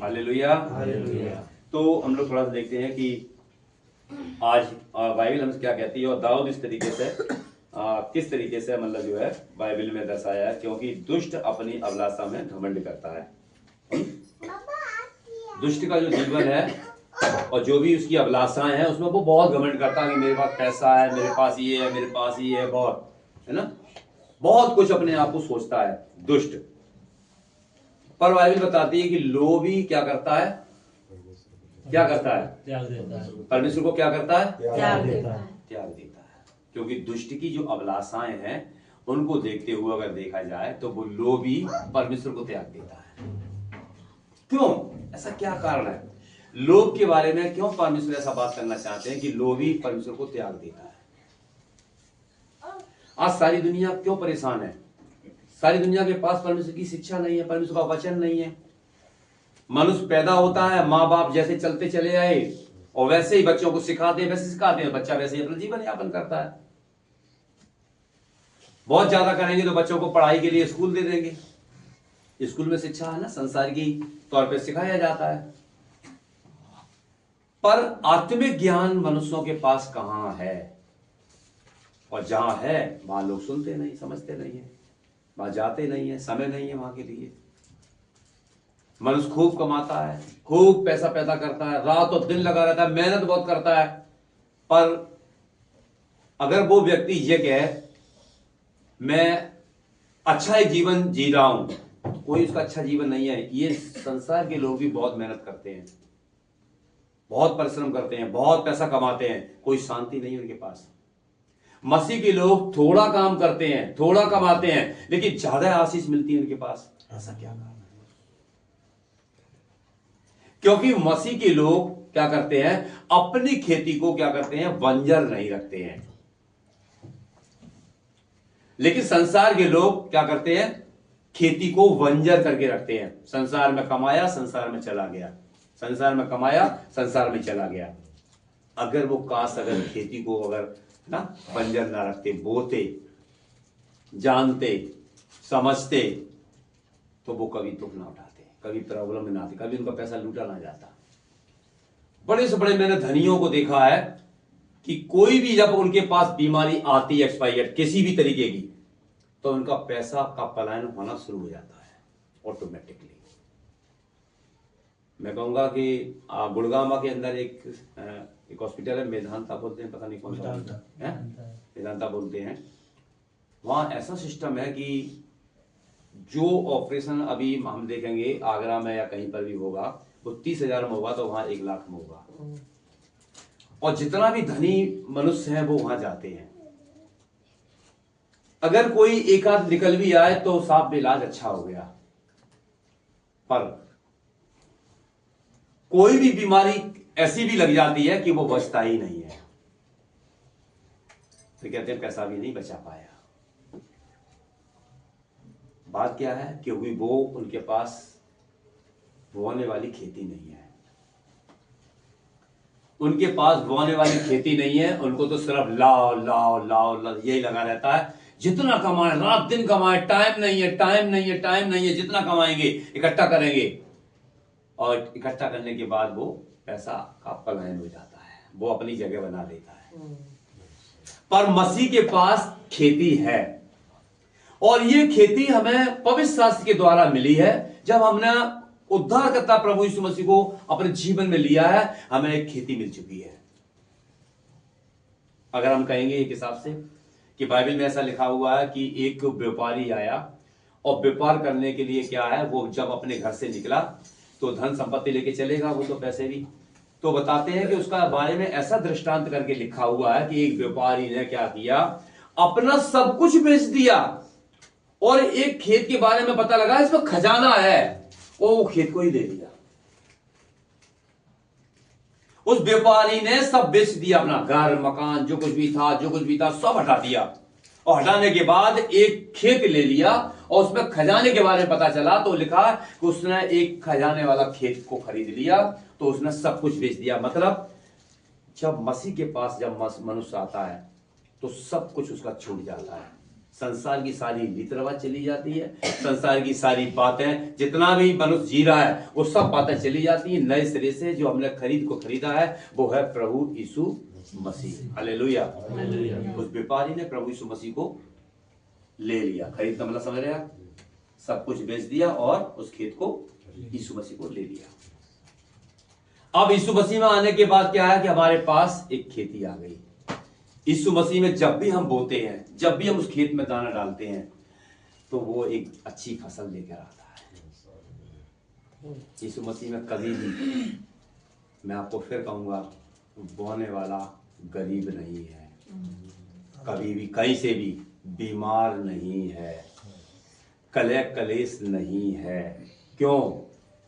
Hallelujah. तो हम लोग थोड़ा सा देखते हैं कि आज बाइबल हमसे क्या कहती है और दाऊद इस तरीके से किस तरीके से मतलब जो है बाइबल में दर्शाया है, क्योंकि दुष्ट अपनी अभिलाषा में घमंड करता है। दुष्ट का जो जीवन है और जो भी उसकी अभिलाषाएं हैं उसमें वो बहुत घमंड करता है कि मेरे पास पैसा है, मेरे पास ये है, मेरे पास ये है, बहुत है ना, बहुत कुछ अपने आप को सोचता है दुष्ट। पर बाइबल बताती है कि लोभी क्या करता है, क्या करता है, त्याग देता है। परमेश्वर को क्या करता है, त्याग देता है। त्याग देता है। क्योंकि दुष्ट की जो अभिलाषाएं हैं उनको देखते हुए अगर देखा जाए तो वो लोभी परमेश्वर को त्याग देता है। क्यों, ऐसा क्या कारण है? लोभ के बारे में क्यों परमेश्वर ऐसा बात करना चाहते हैं कि लोभी परमेश्वर को त्याग देता है? आज सारी दुनिया क्यों परेशान है? सारी दुनिया के पास परमेश्वर की शिक्षा नहीं है, परमेश्वर का वचन नहीं है। मनुष्य पैदा होता है, माँ बाप जैसे चलते चले आए और वैसे ही बच्चों को सिखाते हैं, वैसे सिखाते हैं, बच्चा वैसे ही अपना जीवन यापन करता है। बहुत ज्यादा करेंगे तो बच्चों को पढ़ाई के लिए स्कूल दे देंगे, स्कूल में शिक्षा है ना, संसार की तौर पे सिखाया जाता है। पर आत्मिक ज्ञान मनुष्यों के पास कहां है? और जहां है वहां लोग सुनते नहीं, समझते नहीं है, वहां जाते नहीं है, समय नहीं है वहां के लिए। मनुष्य खूब कमाता है, खूब पैसा पैदा करता है, रात और दिन लगा रहता है, मेहनत बहुत करता है, पर अगर वो व्यक्ति ये कहे मैं अच्छा एक जीवन जी रहा हूं, तो कोई उसका अच्छा जीवन नहीं है। ये संसार के लोग भी बहुत मेहनत करते हैं, बहुत परिश्रम करते हैं, बहुत पैसा कमाते हैं, कोई शांति नहीं उनके पास। मसीह के लोग थोड़ा काम करते हैं, थोड़ा कमाते हैं, लेकिन ज्यादा आशीष मिलती है उनके पास। ऐसा क्या कारण है? क्योंकि मसीह के लोग क्या करते हैं, अपनी खेती को क्या करते हैं, बंजर नहीं रखते हैं। लेकिन संसार के लोग क्या करते हैं, खेती को बंजर करके रखते हैं। संसार में कमाया, संसार में चला गया, संसार में कमाया, संसार में चला गया। अगर वो काश अगर खेती को अगर ना बंजर ना रखते, बोते, जानते, समझते, तो वो कभी दुख ना उठाते, कभी प्रॉब्लम में ना आते, कभी उनका पैसा लूटा ना जाता। बड़े से बड़े मैंने धनियों को देखा है कि कोई भी जब उनके पास बीमारी आती है एक्सपायर्ड किसी भी तरीके की, तो उनका पैसा का पलायन होना शुरू हो जाता है ऑटोमेटिकली। मैं कहूंगा कि गुड़गांव के अंदर एक हॉस्पिटल है, मेधांता बोलते हैं, पता नहीं कौन सा है, मेधांता बोलते हैं। वहां ऐसा सिस्टम है कि जो ऑपरेशन अभी हम देखेंगे आगरा में या कहीं पर भी होगा, वो 30,000 में होगा, तो वहां 1 लाख में होगा। और जितना भी धनी मनुष्य है वो वहां जाते हैं। अगर कोई एक आध निकल भी आए तो साफ इलाज अच्छा हो गया, पर कोई भी बीमारी ऐसी भी लग जाती है कि वो बचता ही नहीं है। तो कहते हैं पैसा भी नहीं बचा पाया। बात क्या है, क्योंकि वो उनके पास बोने वाली खेती नहीं है, उनके पास बोने वाली खेती नहीं है। उनको तो सिर्फ लाओ लाओ लाओ लाओ यही लगा रहता है। जितना कमाए, रात दिन कमाए, टाइम नहीं है, टाइम नहीं है, टाइम नहीं है। जितना कमाएंगे इकट्ठा करेंगे, और इकट्ठा करने के बाद वो पैसा का पलायन हो जाता है, वो अपनी जगह बना लेता है। पर मसीह के पास खेती है, और ये खेती हमें पवित्र शास्त्र के द्वारा मिली है। जब हमने उद्धारकर्ता प्रभु यीशु मसीह को अपने जीवन में लिया है, हमें एक खेती मिल चुकी है। अगर हम कहेंगे एक हिसाब से कि बाइबल में ऐसा लिखा हुआ है कि एक व्यापारी आया और व्यापार करने के लिए क्या है, वो जब अपने घर से निकला तो धन संपत्ति लेके चलेगा, वो तो पैसे भी। तो बताते हैं कि उसका बारे में ऐसा दृष्टांत करके लिखा हुआ है कि एक व्यापारी ने क्या किया, अपना सब कुछ बेच दिया, और एक खेत के बारे में पता लगा इसमें खजाना है, और वो खेत को ही ले लिया। उस व्यापारी ने सब बेच दिया, अपना घर मकान जो कुछ भी था सब हटा दिया, और हटाने के बाद एक खेत ले लिया, और उसमें खजाने के बारे में पता चला तो लिखा कि उसने एक खजाने वाला खेत को खरीद लिया, तो उसने सब कुछ बेच दिया। मतलब जब मसीह के पास जब मनुष्य आता है तो सब कुछ उसका छूट जाता है, संसार की सारी रीत रिवाज चली जाती है, संसार की सारी बातें, जितना भी मनुष्य जी रहा है वो सब बातें चली जाती है। नए सिरे से जो हमने खरीदा है वो है प्रभु यीशु मसीह। हालेलुया। उस व्यापारी ने प्रभु यीशु मसीह को ले लिया। खरीद का मतलब समझ रहे आप? सब कुछ बेच दिया और उस खेत को यीशु मसीह को ले लिया। अब यीशु मसीह में आने के बाद क्या है कि हमारे पास एक खेती आ गई। यीशु मसीह में जब भी हम बोते हैं, जब भी हम उस खेत में दाना डालते हैं, तो वो एक अच्छी फसल लेकर आता है। यीशु मसीह में कभी भी, मैं आपको फिर कहूंगा, बोने वाला गरीब नहीं है, कभी भी कहीं से भी बीमार नहीं है, कलह कलेश नहीं है। क्यों?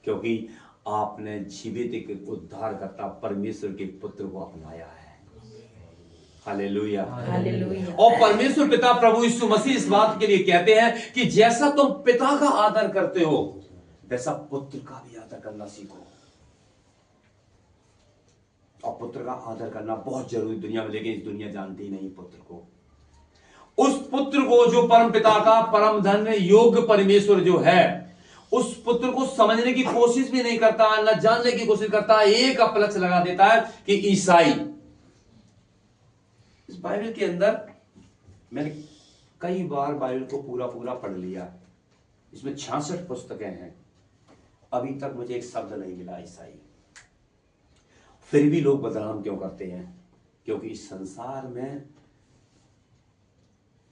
क्योंकि आपने जीवित एक उद्धारकर्ता परमेश्वर के पुत्र को अपनाया है। हालेलुया। और परमेश्वर पिता प्रभु यीशु मसीह इस बात के लिए कहते हैं कि जैसा तुम पिता का आदर करते हो वैसा पुत्र का भी आदर करना सीखो। और पुत्र का आदर करना बहुत जरूरी दुनिया में, लेकिन इस दुनिया जानती नहीं पुत्र को। उस पुत्र को जो परम पिता का परम धन्य योग्य परमेश्वर जो है, उस पुत्र को समझने की कोशिश भी नहीं करता, न जानने की कोशिश करता। एक अपलक्ष्य लगा देता है कि ईसाई। इस बाइबल के अंदर मैंने कई बार बाइबल को पूरा पूरा पढ़ लिया। इसमें 66 पुस्तकें हैं, अभी तक मुझे एक शब्द नहीं मिला ईसाई। फिर भी लोग बदनाम क्यों करते हैं? क्योंकि इस संसार में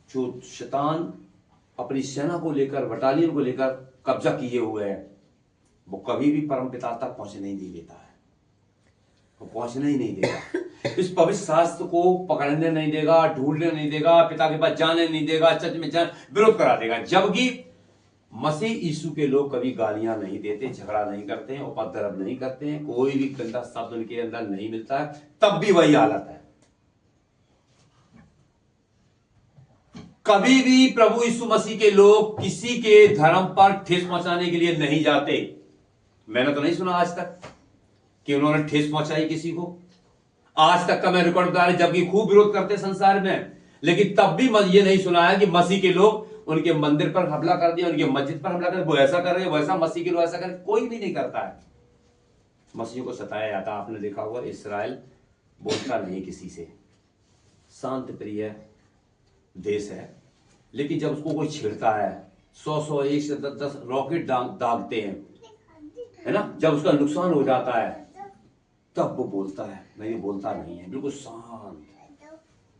जो शैतान अपनी सेना को लेकर, बटालियन को लेकर कब्जा किए हुए है, वो कभी भी परम पिता तक पहुंचने ही नहीं देता है। वो पहुंचने ही नहीं देगा। इस पवित्र शास्त्र को पकड़ने नहीं देगा, ढूंढने नहीं देगा, पिता के पास जाने नहीं देगा, चर्च में विरोध करा देगा। जबकि मसीह यीशु के लोग कभी गालियां नहीं देते, झगड़ा नहीं करते हैं, उपद्रव नहीं करते हैं, कोई भी गंदा शब्द उनके अंदर नहीं मिलता है, तब भी वही हालत है। कभी भी प्रभु यीशु मसीह के लोग किसी के धर्म पर ठेस पहुंचाने के लिए नहीं जाते। मैंने तो नहीं सुना आज तक कि उन्होंने ठेस पहुंचाई किसी को। आज तक का मैं रिकॉर्ड बता रहा, जबकि खूब विरोध करते संसार में, लेकिन तब भी ये नहीं सुना है कि मसीह के लोग उनके मंदिर पर हमला कर दिया, उनके मस्जिद पर हमला कर, वो ऐसा कर रहे हैं, वैसा मसीह के लोग ऐसा कर रहे हैं। कोई भी नहीं करता है। मसीह को सताया जाता। आपने देखा होगा, इसराइल बोलता नहीं किसी से, शांत प्रिय देश है, लेकिन जब उसको कोई छेड़ता है 100 1 से 10 रॉकेट दागते हैं, है ना, जब उसका नुकसान हो जाता है तब वो बोलता है। नहीं, बोलता नहीं है, बिल्कुल शांत,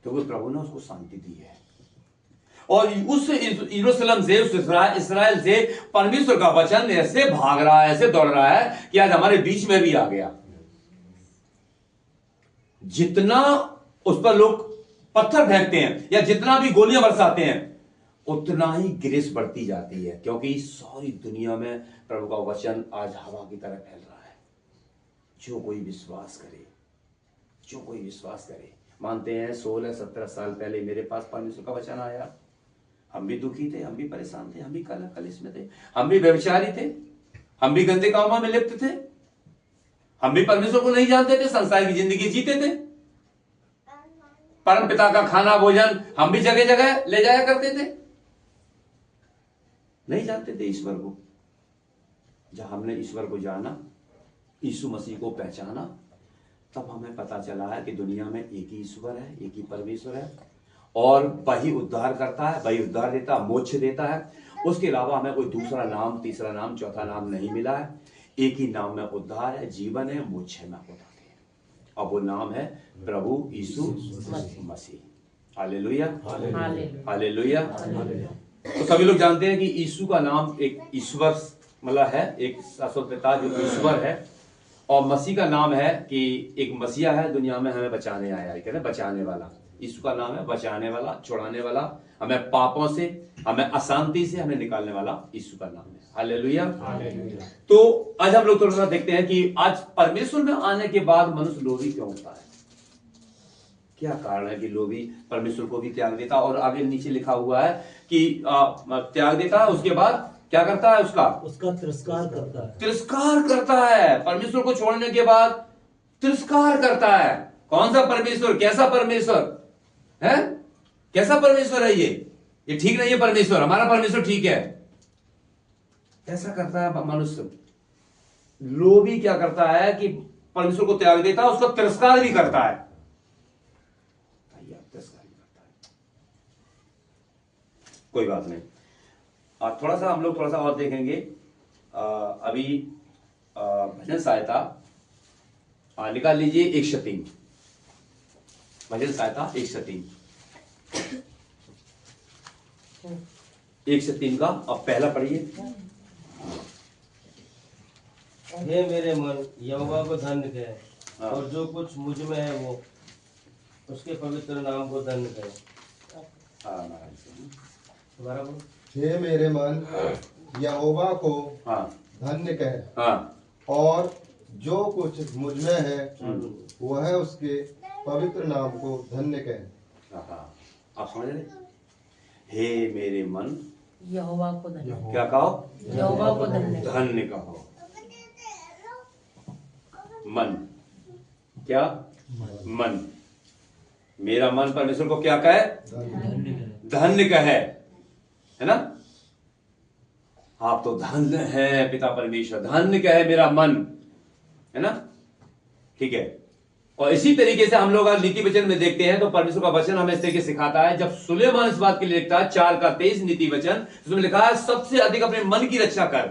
क्योंकि प्रभु ने उसको शांति दी है। और उस यरूशलेम से, उस इसराइल से परमेश्वर का वचन ऐसे भाग रहा है, ऐसे दौड़ रहा है कि आज हमारे बीच में भी आ गया। जितना उस पर लोग पत्थर फेंकते हैं या जितना भी गोलियां बरसाते हैं, उतना ही ग्रेस बढ़ती जाती है, क्योंकि सारी दुनिया में प्रभु का वचन आज हवा की तरह फैल रहा है। जो कोई विश्वास करे, जो कोई विश्वास करे। मानते हैं 16-17 साल पहले मेरे पास परमेश्वर का वचन आया, हम भी दुखी थे, हम भी परेशान थे, हम भी कलेश में थे, हम भी व्यभिचारी थे, हम भी गंदे कामों में लिप्त थे, हम भी परमेश्वर को नहीं जानते थे, संसार की जिंदगी जीते थे। परम पिता का खाना भोजन हम भी जगह जगह ले जाया करते थे, नहीं जानते थे ईश्वर को। जब हमने ईश्वर को जाना, यीशु मसीह को पहचाना, तब हमें पता चला है कि दुनिया में एक ही ईश्वर है, एक ही परमेश्वर है, और वही उद्धार करता है, वही उद्धार देता है, मोक्ष देता है। उसके अलावा हमें कोई दूसरा नाम, तीसरा नाम, चौथा नाम नहीं मिला है। एक ही नाम में उद्धार है, जीवन है, मोक्ष है, मैं बताते हैं, और वो नाम है प्रभु यीशु मसीह। Hallelujah, hallelujah. तो सभी लोग जानते हैं कि यीशु का नाम एक ईश्वर मतलब है, एक शाश्वत पिता जो ईश्वर है, और मसीह का नाम है कि एक मसीहा है, दुनिया में हमें बचाने आया है, कहते हैं बचाने वाला। यीशु का नाम है बचाने वाला, छुड़ाने वाला, हमें पापों से, हमें अशांति से हमें निकालने वाला यीशु का नाम है। हालेलुया। तो आज हम लोग थोड़ा सा देखते हैं कि आज परमेश्वर में आने के बाद मनुष्य लोभी क्यों होता है, क्या कारण है कि लोभी परमेश्वर को भी त्याग देता। और आगे नीचे लिखा हुआ है कि त्याग देता है, उसके बाद क्या करता है, उसका तिरस्कार करता है। तिरस्कार करता है। परमेश्वर को छोड़ने के बाद तिरस्कार करता है। कौन सा परमेश्वर, कैसा परमेश्वर है, कैसा परमेश्वर है ये ये ठीक नहीं है परमेश्वर, हमारा परमेश्वर ठीक है। ऐसा करता है मनुष्य। लोभी क्या करता है कि परमेश्वर को त्याग देता है, उसका तिरस्कार भी करता है। तिरस्कार भी करता है, कोई बात नहीं। थोड़ा सा हम लोग थोड़ा सा और देखेंगे। अभी भजन सहायता निकाल लीजिए 103, भजन सहायता 103 का अब पहला पढ़िए। हे मेरे मन, यहोवा को धन्य कह, और जो कुछ मुझ में है वो उसके पवित्र नाम को धन्य कह। दोबारा बोलो। हे मेरे मन, यहोवा को धन्य कह, और जो कुछ मुझ में है वह उसके पवित्र नाम को धन्य कह। आप समझ रहे? हे मेरे मन, यहोवा को धन्य, क्या कहो? यहोवा को धन्य, धन्य कहो। मन, क्या? मन, मेरा मन परमेश्वर को क्या कहे? धन्य कहे, है ना? आप तो धन्य है पिता परमेश्वर, धन्य कहे मेरा मन, है ना? ठीक है। और इसी तरीके से हम लोग आज नीति वचन में देखते हैं तो परमेश्वर का वचन हमें इस तरीके सिखाता है। जब सुलेमान इस बात के लिए लिखता है 4:23 नीति वचन, उसमें लिखा है सबसे अधिक अपने मन की रक्षा कर।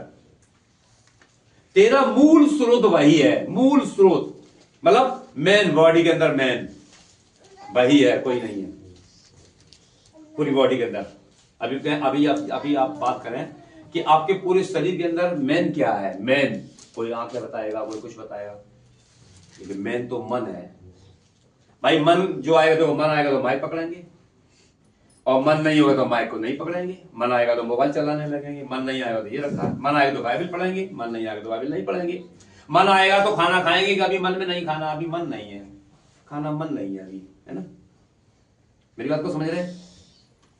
तेरा मूल स्रोत वही है, मूल स्रोत मतलब मैन, बॉडी के अंदर मैन वही है, कोई नहीं है पूरी बॉडी के अंदर। अभी आप बात करें कि आपके पूरे शरीर के अंदर मैन क्या है? मैन कोई आंखें बताएगा, कोई कुछ बताएगा, लेकिन मैन तो मन है भाई। मन जो आएगा तो मन आएगा तो माइक पकड़ेंगे, और मन नहीं होगा तो माइक को नहीं पकड़ेंगे। मन आएगा तो मोबाइल चलाने लगेंगे, मन नहीं आएगा तो ये रखा है। मन आएगा तो बाइबल पढ़ेंगे, मन नहीं आएगा तो बाइबल नहीं पढ़ेंगे। मन आएगा तो खाना खाएंगे कि अभी मन में नहीं खाना, अभी मन नहीं है खाना, मन नहीं है अभी, है ना? मेरी बात को समझ रहे?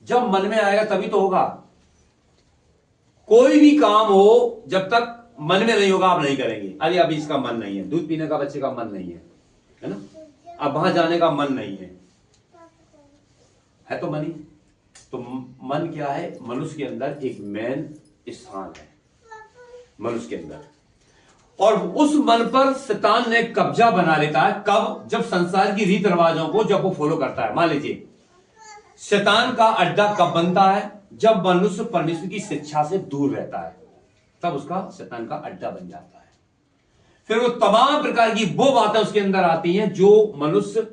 जब मन में आएगा तभी तो होगा। कोई भी काम हो जब तक मन में नहीं होगा आप नहीं करेंगे। अरे अभी इसका मन नहीं है, दूध पीने का बच्चे का मन नहीं है ना? अब वहां जाने का मन नहीं है तो मन ही। तो मन क्या है? मनुष्य के अंदर एक मेन स्थान है मनुष्य के अंदर, और उस मन पर शैतान ने कब्जा बना लेता है। कब? जब संसार की रीत रिवाजों को जब वो फॉलो करता है। मान लीजिए शैतान का अड्डा कब बनता है? जब मनुष्य परमेश्वर की शिक्षा से दूर रहता है, तब उसका शैतान का अड्डा बन जाता है। फिर वो तमाम प्रकार की वो बातें उसके अंदर आती हैं जो मनुष्य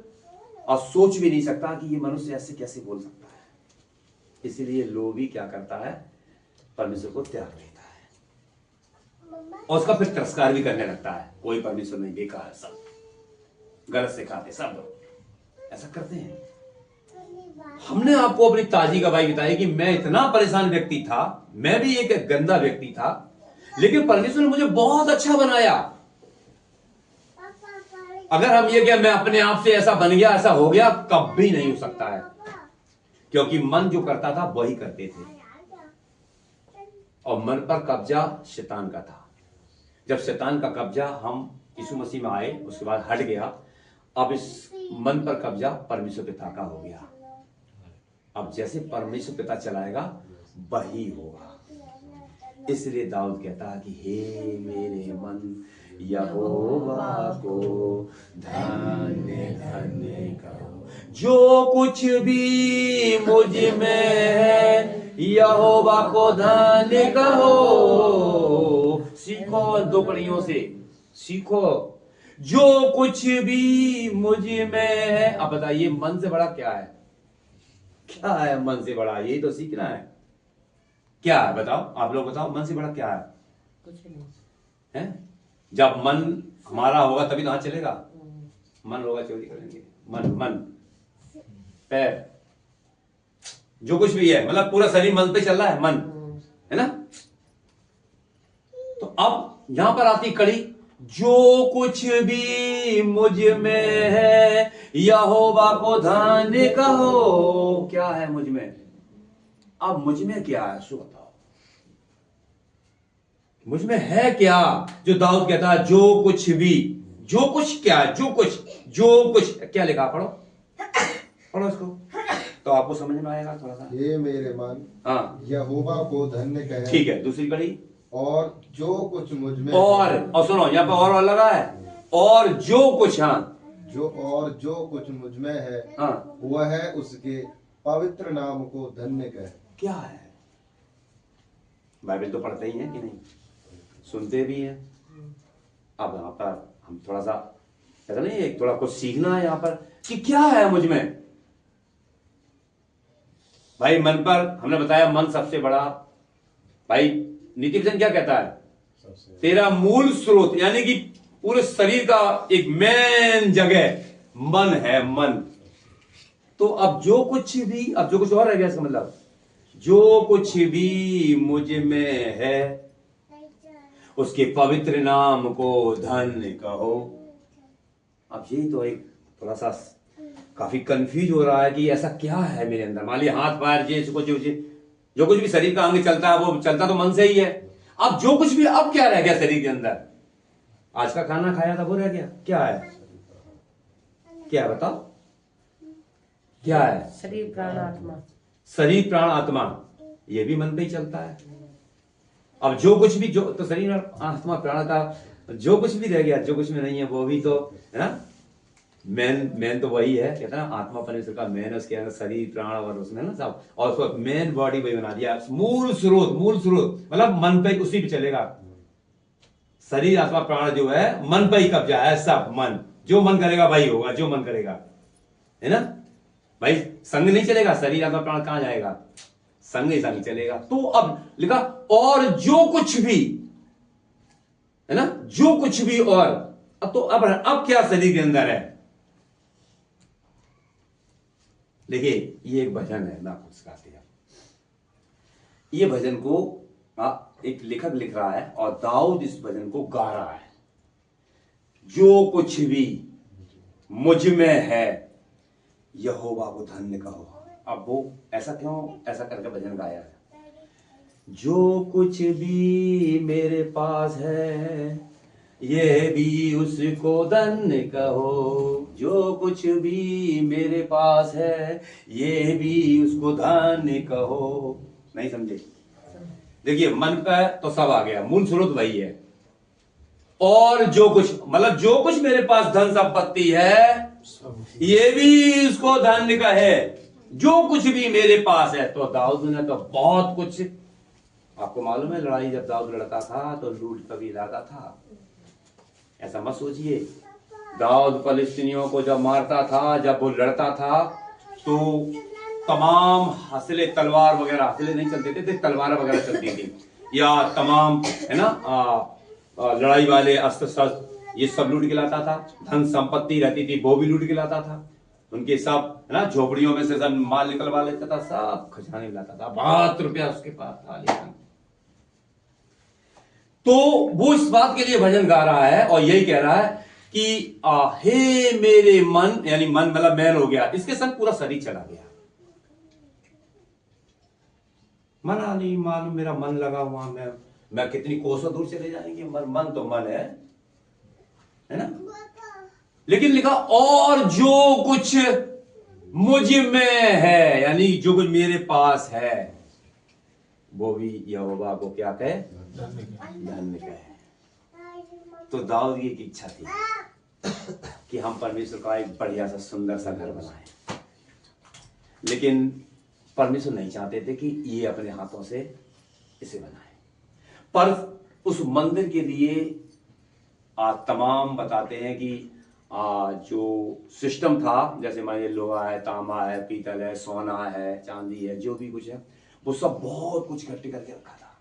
और सोच भी नहीं सकता कि ये मनुष्य ऐसे कैसे बोल सकता है। इसीलिए लोभी क्या करता है? परमेश्वर को त्याग देता है और उसका फिर तिरस्कार भी करने लगता है। कोई परमेश्वर नहीं, बेकार है, सब गलत सिखाते, सब लोग ऐसा करते हैं। हमने आपको अपनी ताजी गवाही बताई कि मैं इतना परेशान व्यक्ति था, मैं भी एक गंदा व्यक्ति था, लेकिन परमेश्वर ने मुझे बहुत अच्छा बनाया। अगर हम ये क्या मैं अपने आप से ऐसा बन गया, ऐसा हो गया, कभी नहीं हो सकता है, क्योंकि मन जो करता था वही करते थे, और मन पर कब्जा शैतान का था। जब शैतान का कब्जा हम यीशु मसीह में आए, उसके बाद हट गया। अब इस मन पर कब्जा परमेश्वर पिता का हो गया। अब जैसे परमेश्वर पिता चलाएगा वही होगा। इसलिए दाऊद कहता है कि हे मेरे मन, यहोवा को धन्य धन्य कहो। जो कुछ भी मुझ में है यहोवा को धन्य कहो। सीखो दो कड़ियों से, सीखो। जो कुछ भी मुझ में है। अब बताइए मन से बड़ा क्या है? क्या है मन से बड़ा? यही तो सीखना है। क्या है बताओ, आप लोग बताओ, मन से बड़ा क्या है? कुछ नहीं है? जब मन हमारा होगा तभी तो हाथ चलेगा। मन होगा चोरी करेंगे। मन पैर जो कुछ भी है, मतलब पूरा शरीर मन पे चल रहा है, मन, है ना? तो अब यहां पर आती कड़ी, जो कुछ भी मुझ में है यहोवा को धन्य कहो। क्या है मुझ में? अब मुझ में क्या है सो बताओ, मुझ में है क्या? जो दाऊद कहता है जो कुछ भी, जो कुछ क्या है? जो कुछ क्या लिखा? पढ़ो इसको। तो आपको समझ में आएगा थोड़ा सा। हे मेरे मन हाँ यहोवा को धन्य कहे, ठीक है। दूसरी कड़ी, और जो कुछ मुझ में और सुनो यहाँ पे और लगा है, और जो कुछ, हाँ जो कुछ मुझ में है हाँ वह उसके पवित्र नाम को धन्य कहे। क्या है? बाइबल तो पढ़ते ही हैं कि नहीं, सुनते भी हैं। अब यहाँ पर हम थोड़ा सा कहते नहीं, एक थोड़ा कुछ सीखना है यहाँ पर कि क्या है मुझ में। भाई मन पर हमने बताया मन सबसे बड़ा, भाई नीति वचन क्या कहता है? तेरा मूल स्रोत, यानी कि पूरे शरीर का एक मेन जगह मन है, मन। तो अब जो कुछ भी, अब जो कुछ और रह गया इसका मतलब, जो कुछ भी मुझ में है उसके पवित्र नाम को धन्य कहो। अब यही तो एक थोड़ा सा काफी कंफ्यूज हो रहा है कि ऐसा क्या है मेरे अंदर। मान लिया हाथ पैर जो कुछ भी शरीर का अंग चलता है वो चलता तो मन से ही है। अब जो कुछ भी, अब क्या रह गया शरीर के अंदर? आज का खाना खाया था वो रह गया, क्या है? क्या है बताओ, क्या है? शरीर प्राण आत्मा। शरीर प्राण आत्मा, ये भी मन पे ही चलता है। अब जो कुछ भी, जो तो शरीर आत्मा प्राण का जो कुछ भी रह गया, जो कुछ में नहीं है वो भी तो है ना, मेन तो वही है। कहते हैं ना आत्मा परमेश्वर का मेन है, उसके अंदर शरीर प्राण और उसमें ना सब, और उसको मेन बॉडी वही बना दिया। मूल स्रोत मतलब मन पे, उसी पे चलेगा। शरीर आत्मा प्राण जो है मन पे ही कब्जा है सब। मन जो मन करेगा वही होगा, जो मन करेगा, है ना भाई। संग नहीं चलेगा, शरीर आत्मा प्राण कहां जाएगा? संग ही संग चलेगा। तो अब लिखा और जो कुछ भी, है ना, जो कुछ भी। और अब तो अब क्या शरीर के अंदर है? देखिए ये एक भजन है, मैं आपको सिखाती हूं। ये भजन को एक लेखक लिख रहा है और दाऊद इस भजन को गा रहा है। जो कुछ भी मुझ में है यहोवा को धन्य कहो। अब वो ऐसा क्यों ऐसा करके भजन गाया है? जो कुछ भी मेरे पास है ये भी उसको धन्य कहो। जो कुछ भी मेरे पास है ये भी उसको धन्य कहो। नहीं समझे? देखिए मन का तो सब आ गया, मूल स्रोत वही है। और जो कुछ, मतलब जो कुछ मेरे पास धन संपत्ति है ये भी उसको धन्य का है। जो कुछ भी मेरे पास है। तो दाऊद ने तो बहुत कुछ, आपको मालूम है लड़ाई जब दाऊद लड़ता था तो लूट का भी इलाका था। ऐसा मत सोचिए। दाऊद फलिस्तीनियों को जब मारता था, जब वो लड़ता था, तो तमाम हसले, तलवार वगैरह, हसले नहीं चलते थे, तलवार वगैरह चलती थी, या तमाम है ना लड़ाई वाले अस्त्र शस्त्र, ये सब लूट के लाता था। धन संपत्ति रहती थी वो भी लूट के लाता था। उनके सब है ना झोपड़ियों में से सब माल निकलवा लेता था, सब खजाने में लाता था। बहुत रुपया उसके पास था। लेकिन तो वो इस बात के लिए भजन गा रहा है और यही कह रहा है कि हे मेरे मन, यानी मन मतलब मैन हो गया, इसके संग पूरा शरीर चला गया। मना नहीं मालूम मेरा मन लगा हुआ, मैं कितनी कोसों दूर चले जाएंगे, मन तो मन है ना। लेकिन लिखा और जो कुछ मुझ में है, यानी जो कुछ मेरे पास है वो भी यहोवा को क्या कहे? धन्य कहे। तो दाऊद की एक इच्छा थी कि हम परमेश्वर का एक बढ़िया सा सुंदर सा घर बनाएं, लेकिन परमेश्वर नहीं चाहते थे कि ये अपने हाथों से इसे बनाए। पर उस मंदिर के लिए तमाम बताते हैं कि जो सिस्टम था, जैसे मान लीजिए लोहा है, तांबा है, पीतल है, सोना है, चांदी है, जो भी कुछ है वो सब बहुत कुछ इकट्ठे करके रखा था।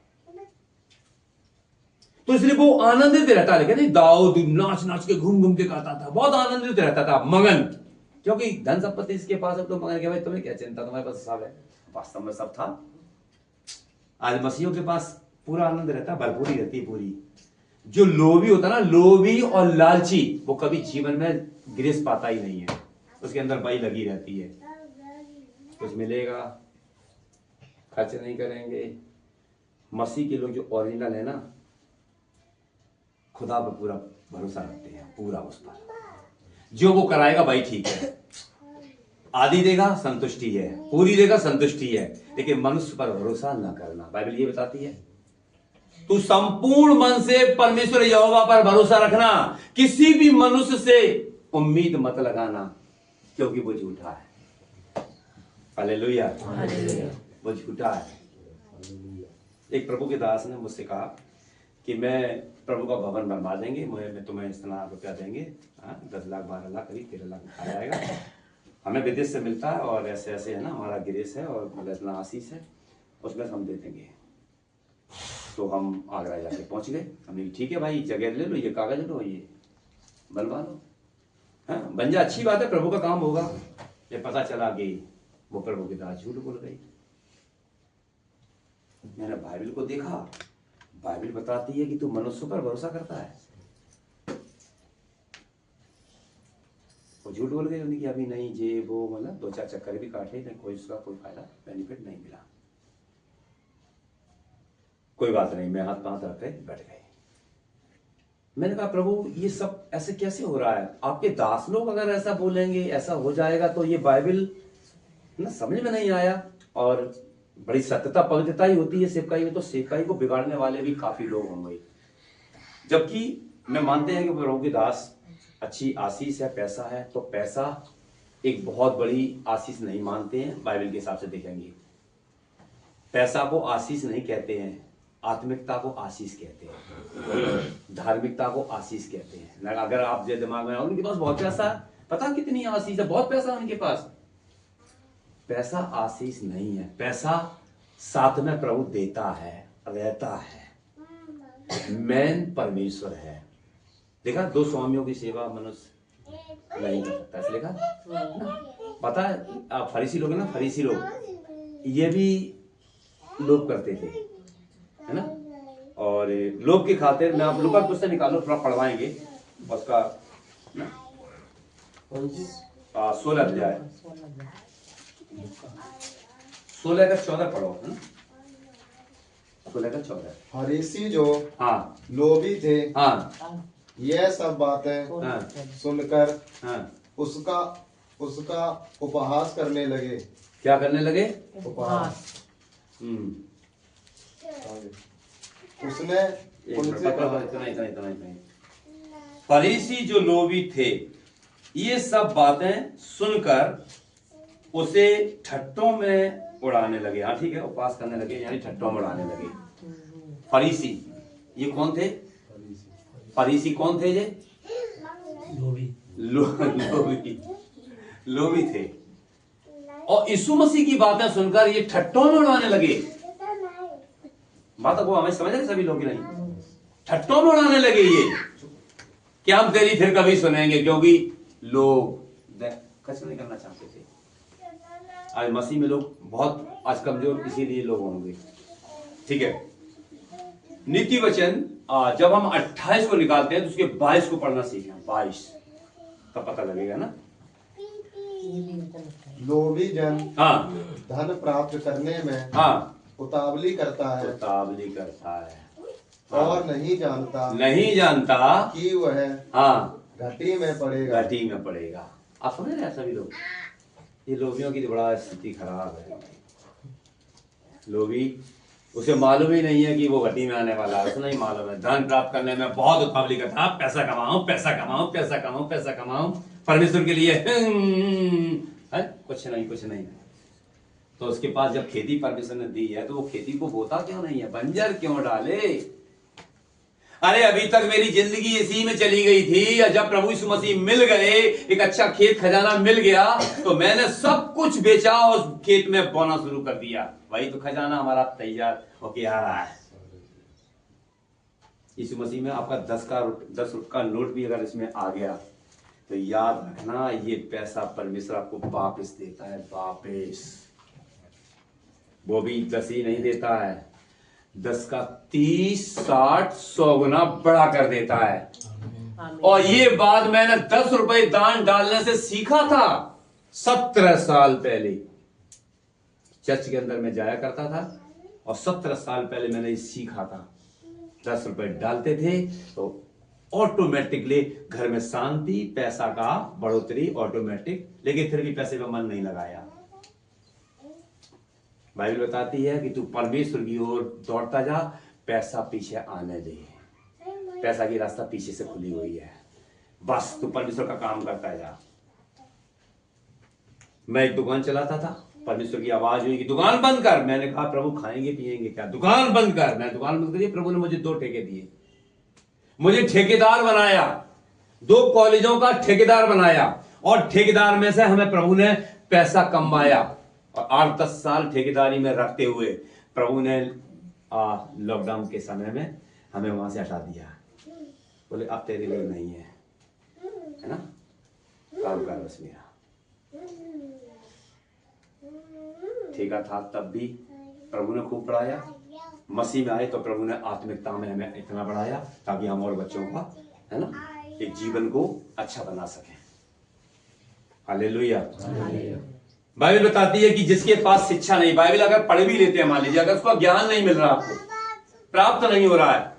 तो इसलिए वो आनंदित रहता, लेकिन दाऊद नाच नाच के घूम घूम के गाता था, बहुत आनंदित रहता था, मगन। क्योंकि धन संपत्ति इसके पास है तो मगन के भाई तुम्हें क्या चिंता, तुम्हारे पास सब है। वास्तव में सब था। आज मसीहों के पास पूरा आनंद रहता, भरपूरी रहती है पूरी। जो लोभी होता ना, लोभी और लालची, वो कभी जीवन में ग्रेस पाता ही नहीं है। उसके अंदर बाई लगी रहती है, कुछ मिलेगा, खर्च नहीं करेंगे। मसीह के लोग जो ओरिजिनल है ना, खुदा पर पूरा भरोसा रखते हैं, पूरा उस पर जो वो कराएगा भाई ठीक है। आधी देगा संतुष्टि है, पूरी देगा संतुष्टि है, लेकिन मनुष्य पर भरोसा न करना, बाइबल ये बताती है। तू संपूर्ण मन से परमेश्वर यहोवा पर भरोसा रखना, किसी भी मनुष्य से उम्मीद मत लगाना, क्योंकि वो झूठा है। हालेलुया, वो झूठा है। एक प्रभु के दास ने मुझसे कहा कि मैं प्रभु का भवन बनवा देंगे, मैं तुम्हें इतना रुपया देंगे, 10 लाख 12 लाख करीब 13 लाख आ जाएगा, हमें विदेश से मिलता है और ऐसे ऐसे है ना, हमारा गिरेस है और मतलब इतना आशीष है, उसमें हम दे देंगे। तो हम आगरा जाके पहुंच गए। हमने ठीक है भाई, जगह ले लो, ये कागज लो, ये बनवा लो, हाँ बन जा, अच्छी बात है, प्रभु का काम होगा। ये पता चला कि वो प्रभु के दास झूठ बोल गई। मैंने बाइबल को देखा, बाइबल बताती है कि तू मनुष्य पर भरोसा करता है। वो झूठ बोल गई, उन्होंने कि अभी नहीं, जे वो मतलब 2-4 चक्कर भी काटे, लेकिन कोई उसका कोई फायदा बेनिफिट नहीं मिला। कोई बात नहीं, मैं हाथ पांव रख के बैठ गए। मैंने कहा प्रभु ये सब ऐसे कैसे हो रहा है? आपके दास लोग अगर ऐसा बोलेंगे, ऐसा हो जाएगा, तो ये बाइबल ना समझ में नहीं आया। और बड़ी सत्यता पवित्रता ही होती है सेवकाई में, तो सेवकाई को बिगाड़ने वाले भी काफी लोग होंगे। जबकि मैं मानते हैं कि प्रभु के दास अच्छी आशीष है, पैसा है, तो पैसा एक बहुत बड़ी आशीष नहीं मानते हैं। बाइबल के हिसाब से देखेंगे, पैसा को आशीष नहीं कहते हैं, आत्मिकता को आशीष कहते हैं, धार्मिकता को आशीष कहते हैं। अगर आप जो दिमाग में उनके पास बहुत पैसा है, पता कितनी आशीष है, बहुत पैसा उनके पास, पैसा आशीष नहीं है। पैसा साथ में प्रभु देता है, रहता है, मैन परमेश्वर है। देखा, 2 स्वामियों की सेवा मनुष्य नहीं कर सकता, इसलिए कहा। पता है आप फरीसी लोग ना, फरीसी लोग ये भी लोग करते थे, है ना। और लोग की खातिर मैं आप लूका पुस्तक निकालो, थोड़ा पढ़वाएंगे उसका ना, 16 अध्याय 16 का 14 पढ़ो, है ना, 16 का 14। फरीसी जो हाँ लोभी थे, हाँ यह सब बातें हाँ सुनकर हाँ, उसका उपहास करने लगे। क्या करने लगे? उपहास। उसने उनसे कहा, इतना। फरीसी जो लोभी थे, ये सब बातें सुनकर उसे ठट्टों में उड़ाने लगे। हाँ ठीक है, उपवास करने लगे यानी ठट्टों में उड़ाने लगे। फरीसी ये कौन थे? फरीसी कौन थे? ये लोभी थे। और यीशु मसीह की बातें सुनकर ये ठट्टों में उड़ाने लगे। बात को हमें समझ रहे सभी लोग की नहीं, ठट्टों में उड़ाने लगे ये, क्या हम तेरी फिर कभी सुनेंगे, क्योंकि लोग कच नहीं करना चाहते थे। आज मसीह में लोग बहुत आज कमजोर इसीलिए लोग होंगे। ठीक है, नीति वचन जब हम 28 को निकालते हैं तो उसके 22 को पढ़ना सीखना, 22 का पता लगेगा ना। लोभी जन हाँ धन प्राप्त करने में हाँ उतावली करता है, और नहीं जानता कि वह हाँ घटी में पड़ेगा। आप समझ रहे हैं सभी लोग, ये लोभियों की तो बड़ा स्थिति खराब है। लोभी, उसे मालूम ही नहीं है कि वो घटी में आने वाला है, उसे नहीं मालूम है। धन प्राप्त करने में बहुत उतावली करता है, पैसा कमाऊं परमेश्वर के लिए, है कुछ नहीं। तो उसके पास जब खेती परमेश्वर ने दी है तो वो खेती को बोता क्यों नहीं है, बंजर क्यों डाले? अरे अभी तक मेरी जिंदगी इसी में चली गई थी, और जब प्रभु यीशु मसीह मिल गए, एक अच्छा खेत खजाना मिल गया, तो मैंने सब कुछ बेचा और उस खेत में बोना शुरू कर दिया। वही तो खजाना हमारा तैयार होके आ रहा है। यीशु मसीह में आपका 10 का नोट भी अगर इसमें आ गया तो याद रखना, ये पैसा परमेश्वर आपको वापस देता है, वापस। वो भी 10 ही नहीं देता है, 10 का 30, 60, 100 गुना बड़ा कर देता है। और ये बात मैंने 10 रुपए दान डालने से सीखा था 17 साल पहले। चर्च के अंदर मैं जाया करता था और 17 साल पहले मैंने सीखा था। 10 रुपए डालते थे तो ऑटोमेटिकली घर में शांति, पैसा का बढ़ोतरी ऑटोमेटिक। लेकिन फिर भी पैसे पे मन नहीं लगाया। बाइबल बताती है कि तू परमेश्वर की ओर दौड़ता जा, पैसा पीछे आने दे। पैसा की रास्ता पीछे से खुली हुई है, बस तू परमेश्वर का काम करता जा। मैं एक दुकान चलाता था, परमेश्वर की आवाज हुई कि दुकान बंद कर। मैंने कहा प्रभु खाएंगे पिएंगे क्या, दुकान बंद कर। मैं दुकान बंद करी। प्रभु ने मुझे 2 ठेके दिए, मुझे ठेकेदार बनाया, 2 कॉलेजों का ठेकेदार बनाया, और ठेकेदार में से हमें प्रभु ने पैसा कमाया। और 8-10 साल ठेकेदारी में रखते हुए प्रभु ने लॉकडाउन के समय में हमें वहां से हटा दिया। बोले अब तेरे लिए नहीं है ना, काम कर बस मेरा। ठेका था तब भी प्रभु ने खूब बढ़ाया। मसीह में आए तो प्रभु ने आत्मिकता में हमें इतना बढ़ाया ताकि हम और बच्चों का, है ना, एक जीवन को अच्छा बना सकें। हालेलुया। बाइबल बताती है कि जिसके पास शिक्षा नहीं, बाइबल अगर पढ़ भी लेते हैं, मान लीजिए अगर उसका ज्ञान नहीं मिल रहा, आपको प्राप्त नहीं हो रहा है,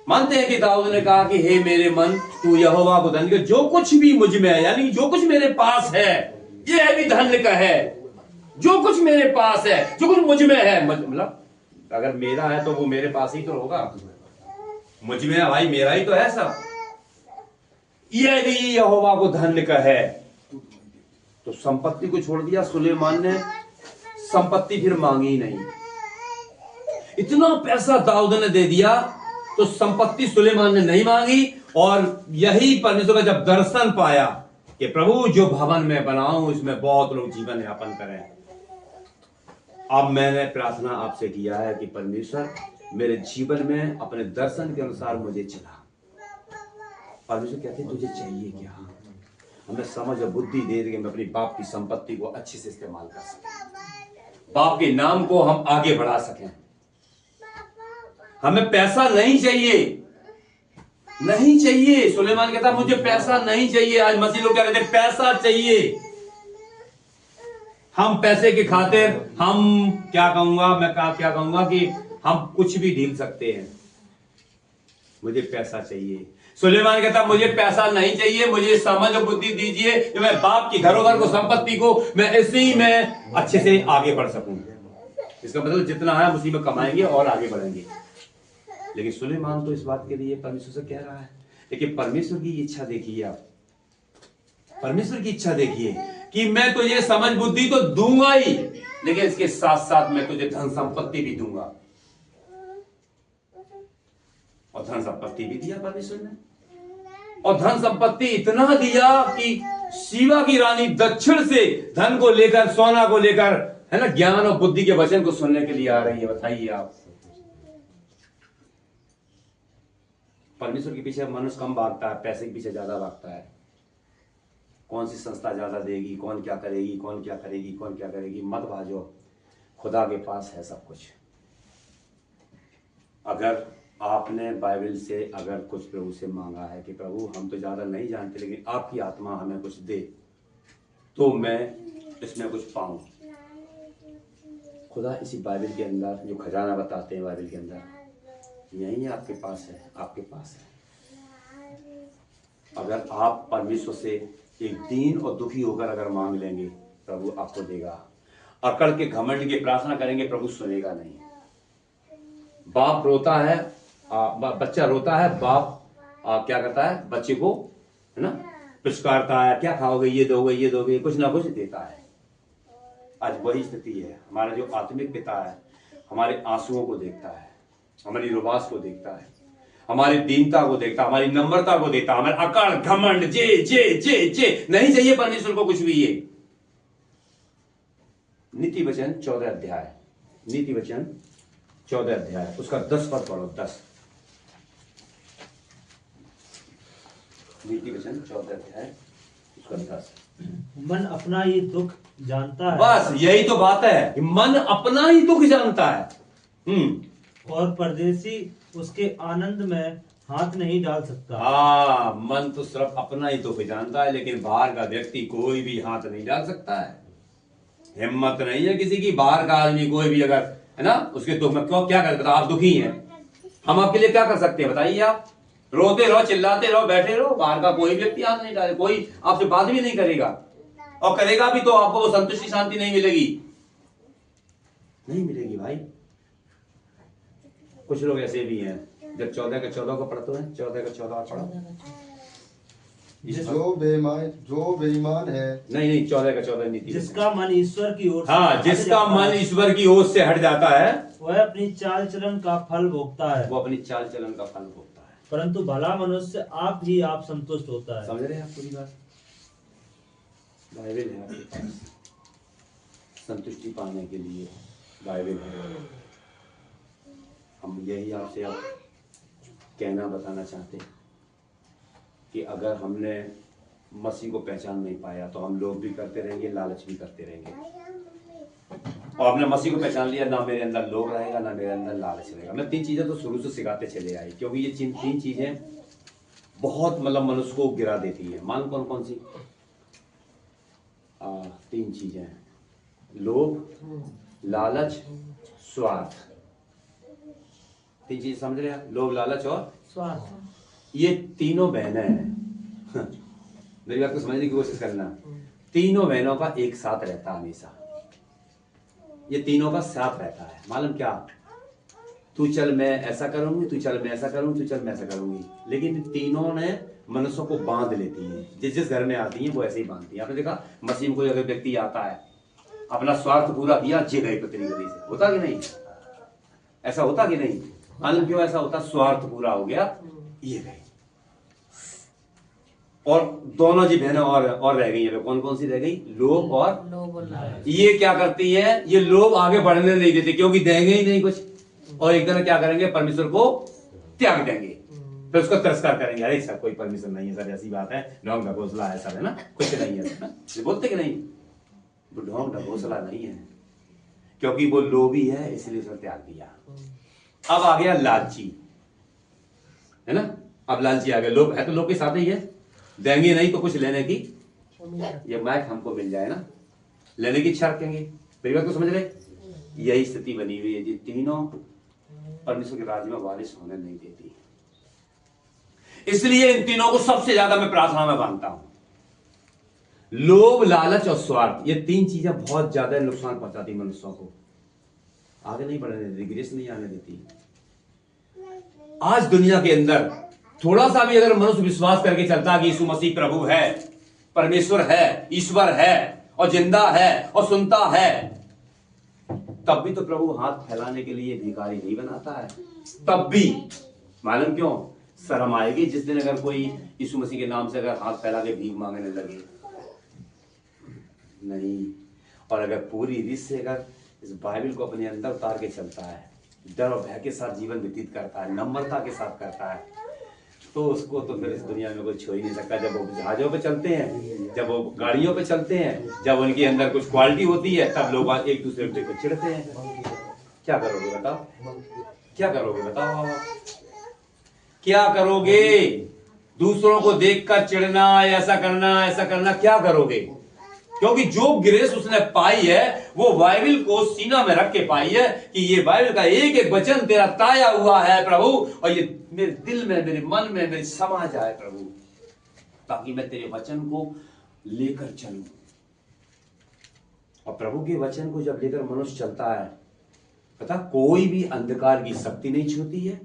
मानते हैं कि दाऊद ने कहा कि हे मेरे मन तू यहोवा को धन्य कर, जो कुछ भी मुझ में है, यानी जो कुछ मेरे पास है यह भी धन्य का है। जो कुछ मेरे पास है, जो कुछ मुझ में है, मतलब अगर मेरा है तो वो मेरे पास ही तो होगा। मुझ में है भाई, मेरा ही तो है सब। यह भी यहोवा को धन्य का है। तो संपत्ति को छोड़ दिया सुलेमान ने, संपत्ति फिर मांगी नहीं। इतना पैसा दाऊद ने दे दिया तो संपत्ति सुलेमान ने नहीं मांगी। और यही परमेश्वर का जब दर्शन पाया कि प्रभु जो भवन में बनाऊं इसमें बहुत लोग जीवन यापन करें, अब मैंने प्रार्थना आपसे किया है कि परमेश्वर मेरे जीवन में अपने दर्शन के अनुसार मुझे चला। परमेश्वर कहते तुझे चाहिए क्या, हमें समझ और बुद्धि दे कि मैं अपनी बाप की संपत्ति को अच्छे से इस्तेमाल कर सकें, बाप के नाम को हम आगे बढ़ा सकें। हमें पैसा नहीं चाहिए, नहीं चाहिए। सुलेमान कहता मुझे पैसा नहीं चाहिए। आज मसीह लोग क्या कहते हैं, पैसा चाहिए। हम पैसे की खातिर हम क्या कहूंगा, मैं क्या कहूंगा कि हम कुछ भी ढील सकते हैं। मुझे पैसा चाहिए। सुलेमान कहता मुझे पैसा नहीं चाहिए, मुझे समझ और बुद्धि दीजिए कि मैं बाप की धरोहर को, संपत्ति को मैं इसी में अच्छे से आगे बढ़ सकूं। इसका मतलब जितना है उसी में कमाएंगे और आगे बढ़ेंगे। लेकिन सुलेमान तो इस बात के लिए परमेश्वर से कह रहा है, लेकिन परमेश्वर की इच्छा देखिए आप, परमेश्वर की इच्छा देखिए कि मैं तुझे समझ बुद्धि तो दूंगा ही, लेकिन इसके साथ साथ मैं तुझे धन संपत्ति भी दूंगा। और धन संपत्ति भी दिया परमेश्वर ने, और धन संपत्ति इतना दिया कि शिवा की रानी दक्षिण से धन को लेकर, सोना को लेकर, है ना, ज्ञान और बुद्धि के वचन को सुनने के लिए आ रही है। बताइए आप, परमेश्वर के पीछे मनुष्य कम भागता है, पैसे के पीछे ज्यादा भागता है। कौन सी संस्था ज्यादा देगी, कौन क्या करेगी, कौन क्या करेगी, कौन क्या करेगी। मत भाजो, खुदा के पास है सब कुछ। अगर आपने बाइबल से अगर कुछ प्रभु से मांगा है कि प्रभु हम तो ज्यादा नहीं जानते लेकिन आपकी आत्मा हमें कुछ दे, तो मैं इसमें कुछ पाऊं। खुदा इसी बाइबल के अंदर जो खजाना बताते हैं बाइबल के अंदर, यही आपके पास है, आपके पास है। अगर आप परमेश्वर से एक दीन और दुखी होकर अगर मांग लेंगे, प्रभु आपको देगा। अकड़ के घमंड की प्रार्थना करेंगे, प्रभु सुनेगा नहीं। बाप रोता है, बच्चा रोता है, बाप क्या करता है, बच्चे को, है ना, पुचकारता है, क्या खाओगे, ये दोगे, ये दोगे, कुछ ना कुछ देता है। आज वही स्थिति है। हमारा जो आत्मिक पिता है हमारे आंसुओं को देखता है, हमारी रुबास को देखता है, हमारी दीनता को देखता है, हमारी नम्रता को देखता है। हमारे अकड़ घमंड जे जे जे जे नहीं चाहिए परमेश्वर को कुछ भी। ये नीति वचन 14 अध्याय, नीति वचन 14 अध्याय उसका 10 पद पढ़ो। 10 नीति वचन 14 अध्याय उसका 10। मन अपना ही दुख जानता है। बस यही तो बात है कि मन अपना ही दुख जानता है। और परदेसी उसके आनंद में हाथ नहीं डाल सकता। हाँ, मन तो सिर्फ अपना ही दुख जानता है, लेकिन बाहर का व्यक्ति कोई भी हाथ नहीं डाल सकता है। हिम्मत नहीं है किसी की, बाहर का आदमी कोई भी अगर, है ना, उसके दुख में क्यों क्या कर सकता। आप दुखी हैं, हम आपके लिए क्या कर सकते हैं बताइए आप? रोते रहो, चिल्लाते रहो, बैठे रहो, बाहर का कोई व्यक्ति हाथ नहीं डाले, कोई आपसे बात भी नहीं करेगा, और करेगा भी तो आपको वो संतुष्टि शांति नहीं मिलेगी, नहीं मिलेगी भाई। कुछ लोग ऐसे भी हैं, जब 14 का 14 को पढ़ते हैं, 14 का 14 पढ़ो, जो बेईमान है, नहीं 14 का 14 नीति, जिसका मन ईश्वर की ओर से हाँ, जिसका मन ईश्वर की ओर से हट जाता है, वह अपनी चाल चलन का फल भोगता है, वो अपनी चाल चलन का फल भोगता है। परंतु भला मनुष्य आप ही आप संतुष्ट होता है। समझ रहे हैं आप पूरी बात? बाइबल है आपके पास, संतुष्टि पाने के लिए बाइबल है। हम यही आपसे अब कहना बताना चाहते हैं कि अगर हमने मसीह को पहचान नहीं पाया तो हम लोग भी करते रहेंगे, लालच भी करते रहेंगे, और आपने मसीह को पहचान लिया, ना मेरे अंदर लोभ रहेगा, ना मेरे अंदर लालच रहेगा। मैं 3 चीजें तो शुरू से सिखाते चले आए, क्योंकि ये 3 चीजें बहुत मतलब मनुष्य को गिरा देती है। मान कौन कौन सी? 3 चीजें हैं, लोभ, लालच, स्वार्थ। 3 चीज समझ रहे हैं? लोभ, लालच और स्वार्थ। ये तीनों बहनें हैं। मेरी बात को समझने की कोशिश करना। तीनों बहनों का एक साथ रहता है हमेशा, ये तीनों का साथ रहता है। मालूम क्या? तू चल मैं ऐसा करूंगी, तू चल मैं ऐसा करूंगी, तू चल मैं ऐसा करूंगी, लेकिन तीनों ने मनुष्यों को बांध लेती है। जिस घर में आती है वो ऐसे ही बांधती है। आपने देखा मसीह में कोई अगर व्यक्ति आता है, अपना स्वार्थ पूरा किया, जे गए पत्नी गली से, होता कि नहीं? ऐसा होता कि नहीं? मालूम क्यों ऐसा होता? स्वार्थ पूरा हो गया, ये गए, और दोनों जी बहनें और रह गई है। कौन कौन सी रह गई? लोभ और लोभ और लालच। ये क्या करती है? ये लोग आगे बढ़ने नहीं देते, क्योंकि देंगे ही नहीं कुछ, और एक दिन क्या करेंगे? परमेश्वर को त्याग देंगे, फिर उसको तिरस्कार करेंगे। अरे सर कोई परमेश्वर नहीं है सर, ऐसी बात है, ढोंग ढकोसला है सर, है ना, कुछ नहीं है सर, ये बोलते कि नहीं? वो ढोंग ढकोसला नहीं है, क्योंकि वो लोभी है, इसलिए उसने त्याग दिया। अब आ गया लालची, है ना? अब लालची आ गया। लोभ है तो लोभ के साथ ही है, देंगे नहीं तो कुछ लेने की, ये माइक हमको मिल जाए ना, लेने की इच्छा रखेंगे। मेरी बात को समझ रहे? यही स्थिति बनी हुई है, ये तीनों परमेश्वर के राज्य में वारिस होने नहीं देती। इसलिए इन तीनों को सबसे ज्यादा मैं प्रार्थना में मानता हूं। लोभ, लालच और स्वार्थ, ये 3 चीजें बहुत ज्यादा नुकसान पहुंचाती मनुष्यों को, आगे नहीं बढ़ने देती, ग्रेस नहीं आने देती। आज दुनिया के अंदर थोड़ा सा भी अगर मनुष्य विश्वास करके चलता है कि यीशु मसीह प्रभु है, परमेश्वर है, ईश्वर है, और जिंदा है और सुनता है, तब भी तो प्रभु हाथ फैलाने के लिए भिखारी नहीं बनाता है। तब भी मालूम क्यों? शर्म आएगी जिस दिन अगर कोई यीशु मसीह के नाम से अगर हाथ फैला के भीख मांगने लगे, नहीं। और अगर पूरी रीत से अगर इस बाइबल को अपने अंदर उतार के चलता है, डर और भय के साथ जीवन व्यतीत करता है, नम्रता के साथ करता है, तो उसको तो फिर इस दुनिया में कोई छू ही नहीं सकता। जब वो जहाजों पे चलते हैं, जब वो गाड़ियों पे चलते हैं, जब उनके अंदर कुछ क्वालिटी होती है, तब लोग एक दूसरे को देखकर चिढ़ते हैं। क्या करोगे बताओ? क्या करोगे बताओ? क्या करोगे? दूसरों को देखकर चिढ़ना, ऐसा करना, क्या करोगे? क्योंकि जो ग्रेस उसने पाई है वो बाइबल को सीना में रख के पाई है कि ये बाइबल का एक एक वचन तेरा ताया हुआ है प्रभु, और ये मेरे दिल में, मेरे मन में, मेरे समा जाए प्रभु, ताकि मैं तेरे वचन को लेकर चलूं। और प्रभु के वचन को जब लेकर मनुष्य चलता है, पता कोई भी अंधकार की शक्ति नहीं छूती है,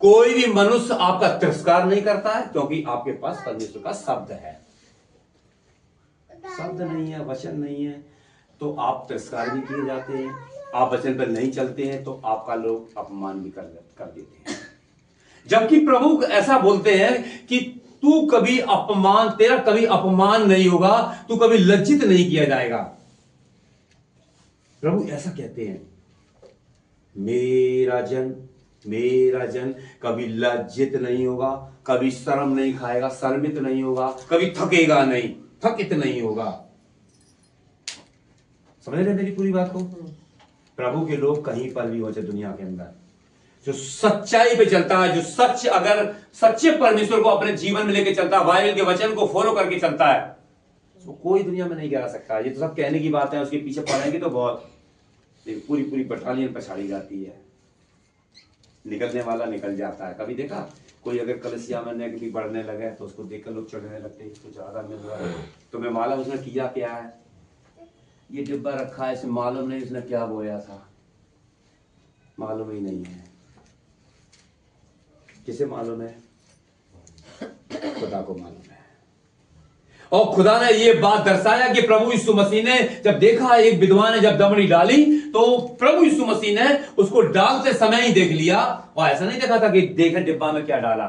कोई भी मनुष्य आपका तिरस्कार नहीं करता है, क्योंकि आपके पास परमेश्वर का शब्द है। शब्द नहीं है, वचन नहीं है, तो आप तिरस्कार भी किए जाते हैं। आप वचन पर नहीं चलते हैं तो आपका लोग अपमान भी कर देते हैं। जबकि प्रभु ऐसा बोलते हैं कि तू कभी अपमान, तेरा कभी अपमान नहीं होगा, तू कभी लज्जित नहीं किया जाएगा। प्रभु ऐसा कहते हैं, मेरा जन कभी लज्जित नहीं होगा, कभी शर्म नहीं खाएगा, शर्मित नहीं होगा, कभी थकेगा नहीं, थकित नहीं होगा। समझ रहे मेरी पूरी बात को? प्रभु के लोग कहीं पर भी हो जाए दुनिया के अंदर, जो सच्चाई पे चलता है, जो सच, अगर सच्चे परमेश्वर को अपने जीवन में लेके चलता है, बाइबल के वचन को फॉलो करके चलता है, तो कोई दुनिया में नहीं गिरा सकता। ये तो सब कहने की बात है, उसके पीछे पड़ेंगे तो बहुत पूरी बटालियन पछाड़ी जाती है। निकलने वाला निकल जाता है। कभी देखा कोई अगर कलसिया में नेगेटिव बढ़ने लगे तो उसको देखकर लोग चढ़ने लगते हैं, तो ज्यादा मिल रहा है। तुम्हें मालूम उसने किया क्या है? ये डिब्बा रखा है, इसमें मालूम नहीं उसने क्या बोया था, मालूम ही नहीं है। किसे मालूम है? खुदा को मालूम है। और खुदा ने ये बात दर्शाया कि प्रभु यीशु मसीह ने जब देखा एक विधवा ने जब दमड़ी डाली तो प्रभु यीशु मसीह ने उसको डालते समय ही देख लिया, और ऐसा नहीं देखा था कि देखे डिब्बा में क्या डाला।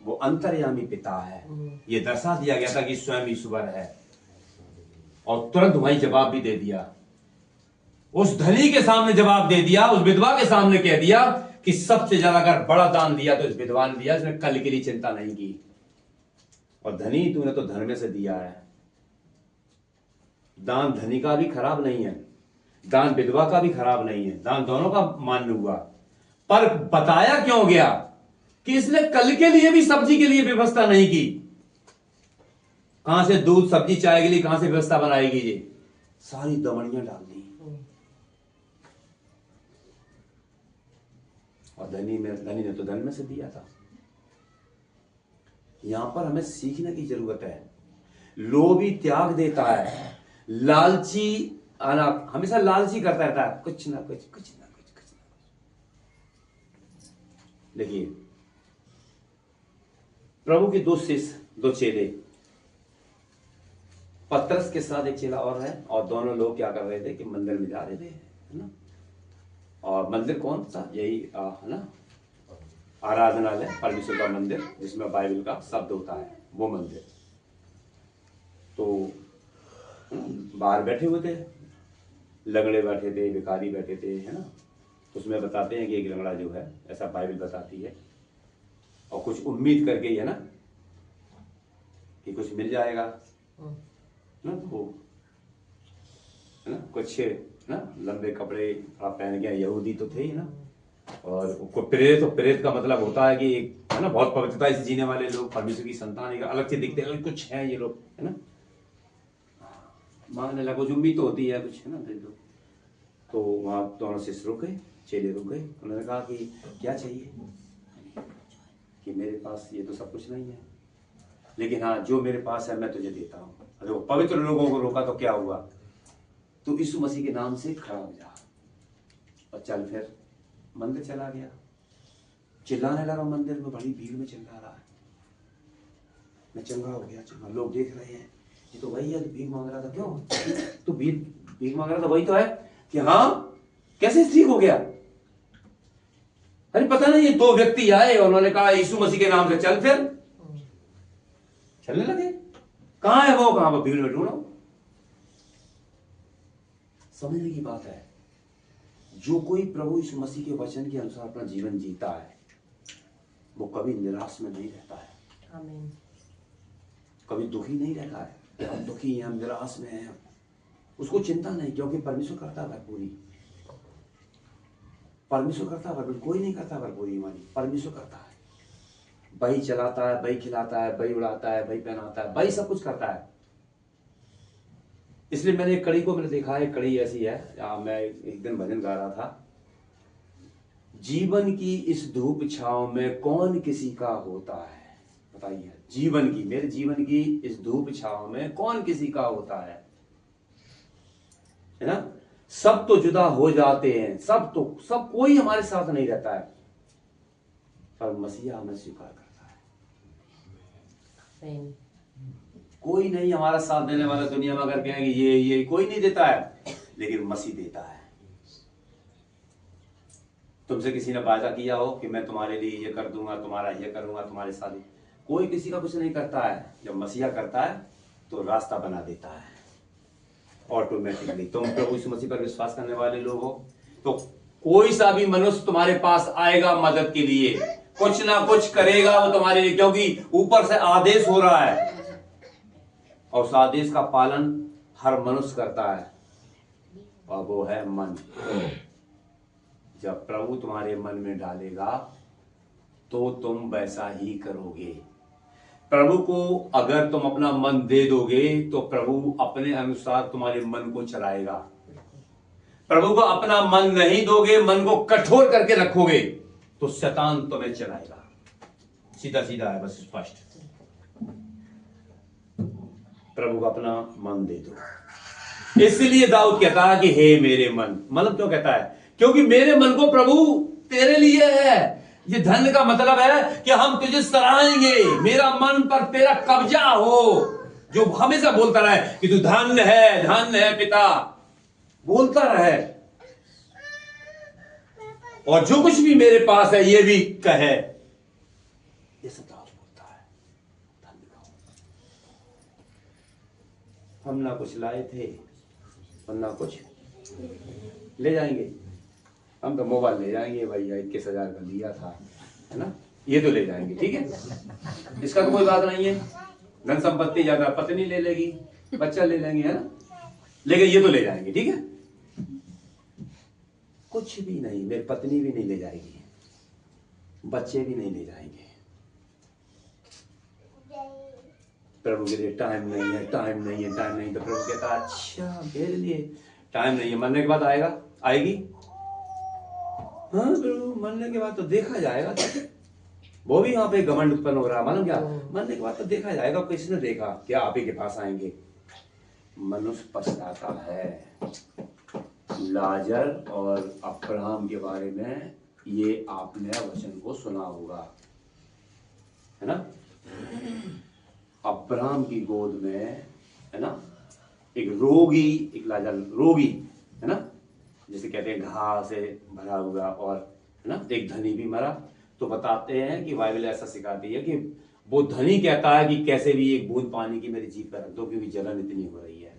वो अंतर्यामी पिता है, ये दर्शा दिया गया था कि स्वयं ईश्वर है। और तुरंत वही जवाब भी दे दिया, उस धनी के सामने जवाब दे दिया, उस विधवा के सामने कह दिया कि सबसे ज्यादा अगर बड़ा दान दिया तो इस विधवा ने दिया, इसने कल के लिए चिंता नहीं की। और धनी तूने तो धन में से दिया है। दान धनी का भी खराब नहीं है, दान विधवा का भी खराब नहीं है, दान दोनों का मान्य हुआ। पर बताया क्यों गया कि इसने कल के लिए भी सब्जी के लिए व्यवस्था नहीं की। कहां से दूध सब्जी चाय के लिए कहां से व्यवस्था बनाएगी? ये सारी दमड़ियां डाल दी। और धनी ने तो धन में से दिया था। यहां पर हमें सीखने की जरूरत है। लोभी त्याग देता है, लालची हमेशा लालची करता रहता है, कुछ ना कुछ कुछ ना कुछ कुछ ना कुछ। देखिए प्रभु के दो शिष्य, दो चेले, पतरस के साथ एक चेला और है, और दोनों लोग क्या कर रहे थे कि मंदिर में जा रहे थे, है ना। और मंदिर कौन सा? यही है ना, आराधनालय, परमेश्वर का मंदिर जिसमें बाइबल का शब्द होता है, वो मंदिर। तो बाहर बैठे हुए थे, लंगड़े बैठे थे, भिखारी बैठे थे, है ना। उसमें बताते हैं कि एक लंगड़ा जो है, ऐसा बाइबल बताती है, और कुछ उम्मीद करके ही है ना कि कुछ मिल जाएगा ना, वो है ना, कुछ ना लंबे कपड़े आप पहन के, यहूदी तो थे ही ना। और प्रेरित, तो प्रेरित का मतलब होता है कि है ना बहुत पवित्रता से जीने वाले लोग, परमेश्वर की संतान, एक अलग से दिखते हैं, कुछ है ये लोग, है ना, मांगने लगा, कुछ उम्मीद तो होती है कुछ, है ना, दे दो। तो वहां दोनों शिष्य रुक गए, चेले रुक गए। उन्होंने कहा कि क्या चाहिए? कि मेरे पास ये तो सब कुछ नहीं है, लेकिन हाँ जो मेरे पास है मैं तुझे देता हूँ। अरे वो पवित्र लोगों को रोका तो क्या हुआ? तो यीशु मसीह के नाम से खड़ा हो जा और चल। फिर मंदिर चला गया, चिल्लाने लगा मंदिर में, बड़ी भीड़ में चिल्ला रहा है, मैं चंगा हो गया, चंगा। लोग देख रहे हैं, ये तो वही है तो भीख मांग रहा था। क्यों? तो भीख मांग रहा था, वही तो है। कि हाँ कैसे ठीक हो गया? अरे पता नहीं, ये दो व्यक्ति आए और उन्होंने कहा यीशु मसीह के नाम से चल। फिर चलने लगे। कहां है वो? कहां पर? भीड़ में ढूंढो। समझने की बात है, जो कोई प्रभु यीशु मसीह के वचन के अनुसार अपना जीवन जीता है वो कभी निराश में नहीं रहता है, आमीन। कभी दुखी नहीं रहता है। हम दुखी हैं, हम निराश में हैं, उसको चिंता नहीं, क्योंकि परमेश्वर करता है भरपूरी। परमेश्वर करता है भरपूरी, कोई नहीं करता भरपूरी हमारी, परमेश्वर करता है। वही चलाता है, वही खिलाता है, वही उड़ाता है, वही पहनाता है, वही सब कुछ करता है। इसलिए मैंने एक कड़ी को देखा है, कड़ी ऐसी है, मैं एक दिन भजन गा रहा था, जीवन की इस धूप छांव में कौन किसी का होता है। बताइए, जीवन की, मेरे जीवन की इस धूप छांव में कौन किसी का होता है ना। सब तो जुदा हो जाते हैं, सब कोई हमारे साथ नहीं रहता है, पर मसीहा हमें स्वीकार करता है। आमीन। कोई नहीं हमारा साथ देने वाला दुनिया में, अगर कहेंगे ये कोई नहीं देता है, लेकिन मसीह देता है। तुमसे किसी ने वादा किया हो कि मैं तुम्हारे लिए ये कर दूंगा, तुम्हारा ये करूंगा, तुम्हारे साथ, कोई किसी का कुछ नहीं करता है। जब मसीहा करता है तो रास्ता बना देता है ऑटोमेटिकली। तुम प्रभु यीशु मसीह पर विश्वास करने वाले लोग हो तो कोई सा भी मनुष्य तुम्हारे पास आएगा मदद के लिए, कुछ ना कुछ करेगा वो तुम्हारे लिए, क्योंकि ऊपर से आदेश हो रहा है और उस आदेश का पालन हर मनुष्य करता है, और वो है मन। जब प्रभु तुम्हारे मन में डालेगा तो तुम वैसा ही करोगे। प्रभु को अगर तुम अपना मन दे दोगे तो प्रभु अपने अनुसार तुम्हारे मन को चलाएगा। प्रभु को अपना मन नहीं दोगे, मन को कठोर करके रखोगे तो शैतान तुम्हें चलाएगा। सीधा सीधा है, बस स्पष्ट। प्रभु को अपना मन दे दो। इसलिए दाऊद कहता है कि हे मेरे मन, मतलब क्यों कहता है? क्योंकि मेरे मन को प्रभु तेरे लिए है। ये धन का मतलब है कि हम तुझे सराहेंगे, मेरा मन पर तेरा कब्जा हो। जो हमेशा बोलता रहे कि तू धन्य है पिता, बोलता रहे। और जो कुछ भी मेरे पास है ये भी कहे। ये सब दाऊद बोलता है, धन्य का। हम ना कुछ लाए थे और ना कुछ ले जाएंगे। हम तो मोबाइल ले जाएंगे, भैया 21,000 का लिया था, है ना, ये तो ले जाएंगे, ठीक है, इसका तो कोई बात नहीं है। धन संपत्ति ज्यादा पत्नी ले लेगी, बच्चा ले लेंगे, है ना, लेकिन ये तो ले जाएंगे, ठीक है। कुछ भी नहीं, मेरी पत्नी भी नहीं ले जाएगी, बच्चे भी नहीं ले जाएंगे। प्रभु के लिए टाइम नहीं है, टाइम नहीं है, टाइम नहीं। तो प्रभु कहता अच्छा मेरे लिए टाइम नहीं है, मरने के बाद आएगी। हाँ प्रभु, मरने के बाद तो देखा जाएगा। वो भी यहाँ पे घमंड उत्पन्न हो रहा है, मालूम क्या? मरने के बाद तो देखा जाएगा, किसने देखा क्या आप ही के पास आएंगे। मनुष्य पछताता है। लाजर और अब्राहम के बारे में ये आपने वचन को सुना होगा, है ना। अब्राहम की गोद में, है ना, एक रोगी, एक लाजर रोगी, है ना, जिसे कहते हैं घाव से भरा हुआ, और है ना, एक धनी भी मरा। तो बताते हैं कि बाइबल ऐसा सिखाती है कि वो धनी कहता है कि कैसे भी एक बूंद पानी की मेरी जीभ पर रख दो, क्योंकि जलन इतनी हो रही है।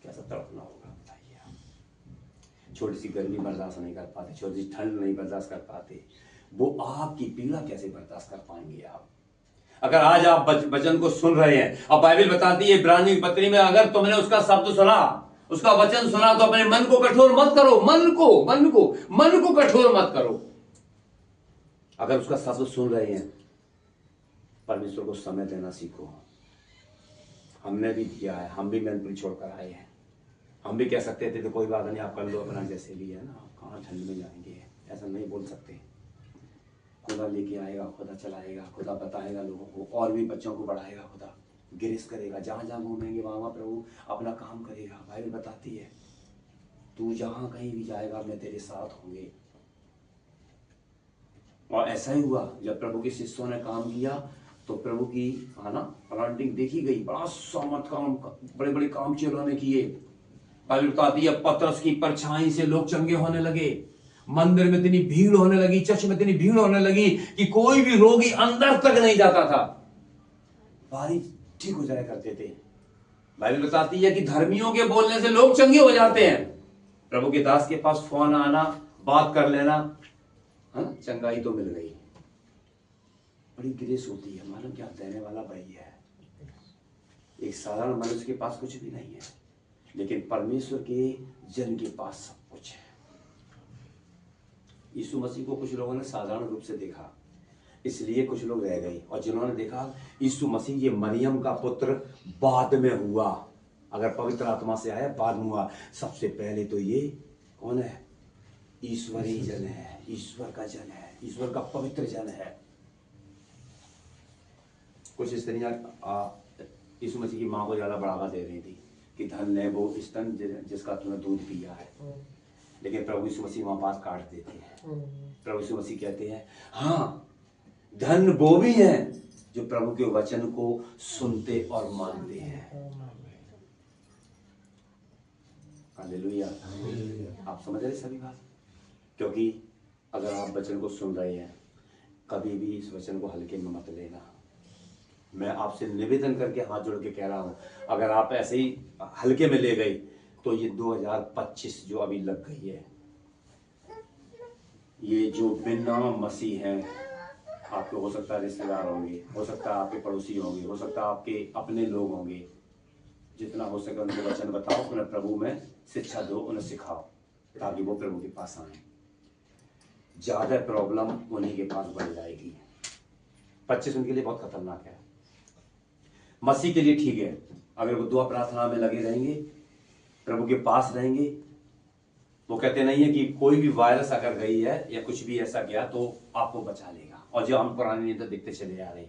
कैसा तड़पना होगा बताइए आप। छोटी सी गर्मी बर्दाश्त नहीं कर पाते, छोटी सी ठंड नहीं बर्दाश्त कर पाते, वो आपकी पीड़ा कैसे बर्दाश्त कर पाएंगे आप? अगर आज आप वचन को सुन रहे हैं, अब बाइबल बताती है इब्रानी की पत्री में, अगर तुमने उसका शब्द सुना, उसका वचन सुना, तो अपने मन को कठोर मत करो। मन को कठोर मत करो। अगर उसका शब्द सुन रहे हैं, परमेश्वर को समय देना सीखो। हमने भी दिया है, हम भी मैनपुरी छोड़कर आए हैं। हम भी कह सकते थे तो कोई बात नहीं, आप कर लो अपना जैसे भी है ना, आप कहाँ ठंड में जाएंगे, ऐसा नहीं बोल सकते। खुदा लेके आएगा, खुदा चलाएगा, खुदा बताएगा लोगों को, और भी बच्चों को बढ़ाएगा, खुदा गिरिस करेगा। जहां जहां घूमेंगे वहां प्रभु अपना काम करेगा। बाइबल बताती है तू जहां कहीं भी जाएगा मैं तेरे साथ होंगे। और ऐसा ही हुआ, जब प्रभु के शिष्यों ने काम किया तो प्रभु की अनॉइंटिंग देखी गई। बड़ा सामर्थ काम, बड़े बड़े काम चेलों ने किए। बाइबल बताती है पतरस की परछाई से लोग चंगे होने लगे। मंदिर में इतनी भीड़ होने लगी, चर्च में इतनी भीड़ होने लगी कि कोई भी रोगी अंदर तक नहीं जाता था, बारी ठीक हो जाया करते थे। बाइबल बताती है कि धर्मियों के बोलने से लोग चंगे हो जाते हैं। प्रभु के दास के पास फोन आना, बात कर लेना, चंगाई तो मिल गई। बड़ी ग्रेस होती है, मालूम क्या? देने वाला भाई है। एक साधारण मनुष्य के पास कुछ भी नहीं है, लेकिन परमेश्वर के जन के पास सब कुछ है। यीशु मसीह को कुछ लोगों ने साधारण रूप से देखा, इसलिए कुछ लोग रह गए। और जिन्होंने देखा यीशु मसीह ये मरियम का पुत्र बाद में हुआ, अगर पवित्र आत्मा से आया बाद में हुआ। सबसे पहले तो ये कौन है? ईश्वरीय जन है, ईश्वर का जन है, ईश्वर का पवित्र जन है। कुछ स्त्रियां यीशु मसीह की मां को ज्यादा बढ़ावा दे रही थी कि धन है वो स्तन जिसका तूने दूध पिया है, लेकिन प्रभु यीशु मसीह वहां बात काट देते हैं। प्रभु यीशु मसीह कहते हैं हाँ, धन वो भी हैं जो प्रभु के वचन को सुनते और मानते हैं। हालेलुया। आप समझ रहे सभी बात? क्योंकि अगर आप वचन को सुन रहे हैं, कभी भी इस वचन को हल्के में मत लेना। मैं आपसे निवेदन करके हाथ जोड़ के कह रहा हूं, अगर आप ऐसे ही हल्के में ले गए तो ये 2025 जो अभी लग गई है, ये जो बिना मसीह हैं, आपके हो सकता है रिश्तेदार होंगे, हो सकता है आपके पड़ोसी होंगे, हो सकता है आपके अपने लोग होंगे, जितना हो सके उनको वचन बताओ, उन्हें प्रभु में शिक्षा दो, उन्हें सिखाओ, ताकि वो प्रभु के पास आए। ज्यादा प्रॉब्लम उन्हीं के पास बढ़ जाएगी। 25 उनके लिए बहुत खतरनाक है। मसीह के लिए ठीक है, अगर वो दुआ प्रार्थना में लगे रहेंगे, प्रभु के पास रहेंगे, वो कहते नहीं है कि कोई भी वायरस अगर गई है या कुछ भी ऐसा गया तो आपको बचा लेगा। और जो हम पुराने नियम से देखते चले आ रहे,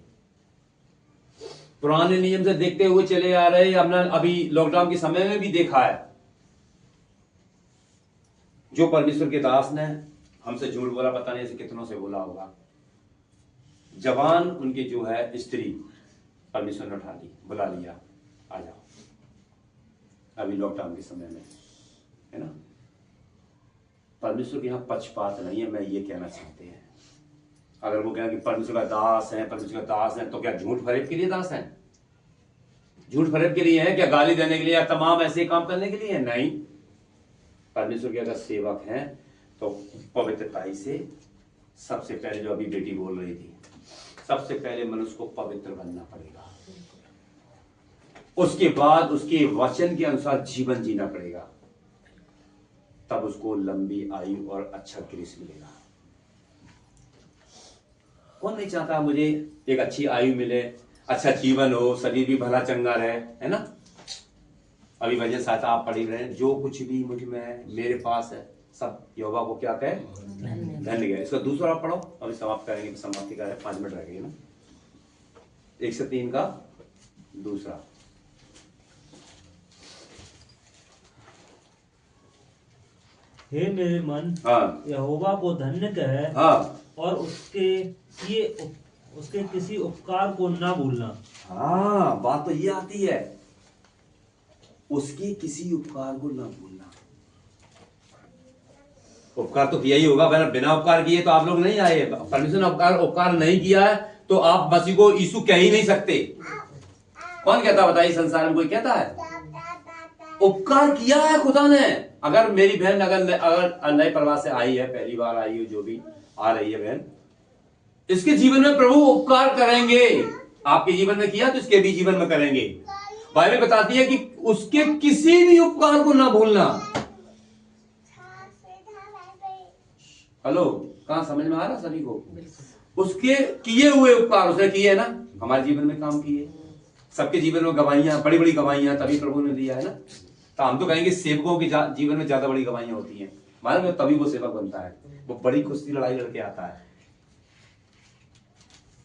पुराने नियम से देखते हुए चले आ रहे, हमने अभी लॉकडाउन के समय में भी देखा है, जो परमेश्वर के दास ने हमसे झूठ बोला, पता नहीं ऐसे कितनों से बोला होगा, जवान उनकी जो है स्त्री परमेश्वर ने उठा ली, बुला लिया, आ जाओ, अभी लॉकडाउन के समय में, है ना। परमेश्वर के यहाँ पक्षपात नहीं है, मैं ये कहना चाहते हैं। अगर वो कहना कि परमेश्वर का दास है, परमेश्वर का दास है, तो क्या झूठ फरेब के लिए दास है? झूठ फरेब के लिए है क्या? गाली देने के लिए या तमाम ऐसे काम करने के लिए है? नहीं। परमेश्वर के अगर सेवक हैं तो पवित्रताई से, सबसे पहले जो अभी बेटी बोल रही थी, सबसे पहले मनुष्य को पवित्र बनना पड़ेगा, उसके बाद उसके वचन के अनुसार जीवन जीना पड़ेगा, तब उसको लंबी आयु और अच्छा ग्रेस मिलेगा। कौन नहीं चाहता मुझे एक अच्छी आयु मिले, अच्छा जीवन हो, शरीर भी भला चंगा रहे, है ना। अभी भजन साहता आप पढ़ी रहे, जो कुछ भी मुझ में मेरे पास है सब यहोवा को क्या कहे? धन्य कहे। इसका दूसरा आप पढ़ो, अभी समाप्त करेंगे, समाप्ति का 5 मिनट रह गए ना। 1 से 3 का दूसरा। हे मेरे मन, हाँ यहोवा को धन्य कह, हाँ और उसके किसी उपकार को ना भूलना। हाँ, बात तो ये आती है, उसके किसी उपकार को ना भूलना। उपकार तो किया ही होगा, बिना उपकार किए तो आप लोग नहीं आए। परमेश्वर ने उपकार नहीं किया है तो आप मसीह को यीशु कह ही नहीं सकते। कौन कहता बताइए? संसार में कोई कहता है? उपकार किया है खुदा ने। अगर मेरी बहन अगर नए प्रवास से आई है, पहली बार आई हो, जो भी आ रही है बहन, इसके जीवन में प्रभु उपकार करेंगे। आपके जीवन में किया तो इसके भी जीवन में करेंगे। बाइबल बताती है कि उसके किसी भी उपकार को ना भूलना। हेलो, कहां समझ में आ रहा सभी को? उसके किए हुए उपकार उसने किए है ना, हमारे जीवन में काम किए। सबके जीवन में गवाहियां, बड़ी बड़ी गवाहियां तभी प्रभु ने दिया है ना। तो हम तो कहेंगे सेवकों के जीवन में ज्यादा बड़ी गवाहियां होती हैं, मालूम, तभी वो सेवक बनता है। वो बड़ी कुश्ती लड़ाई लड़के आता है।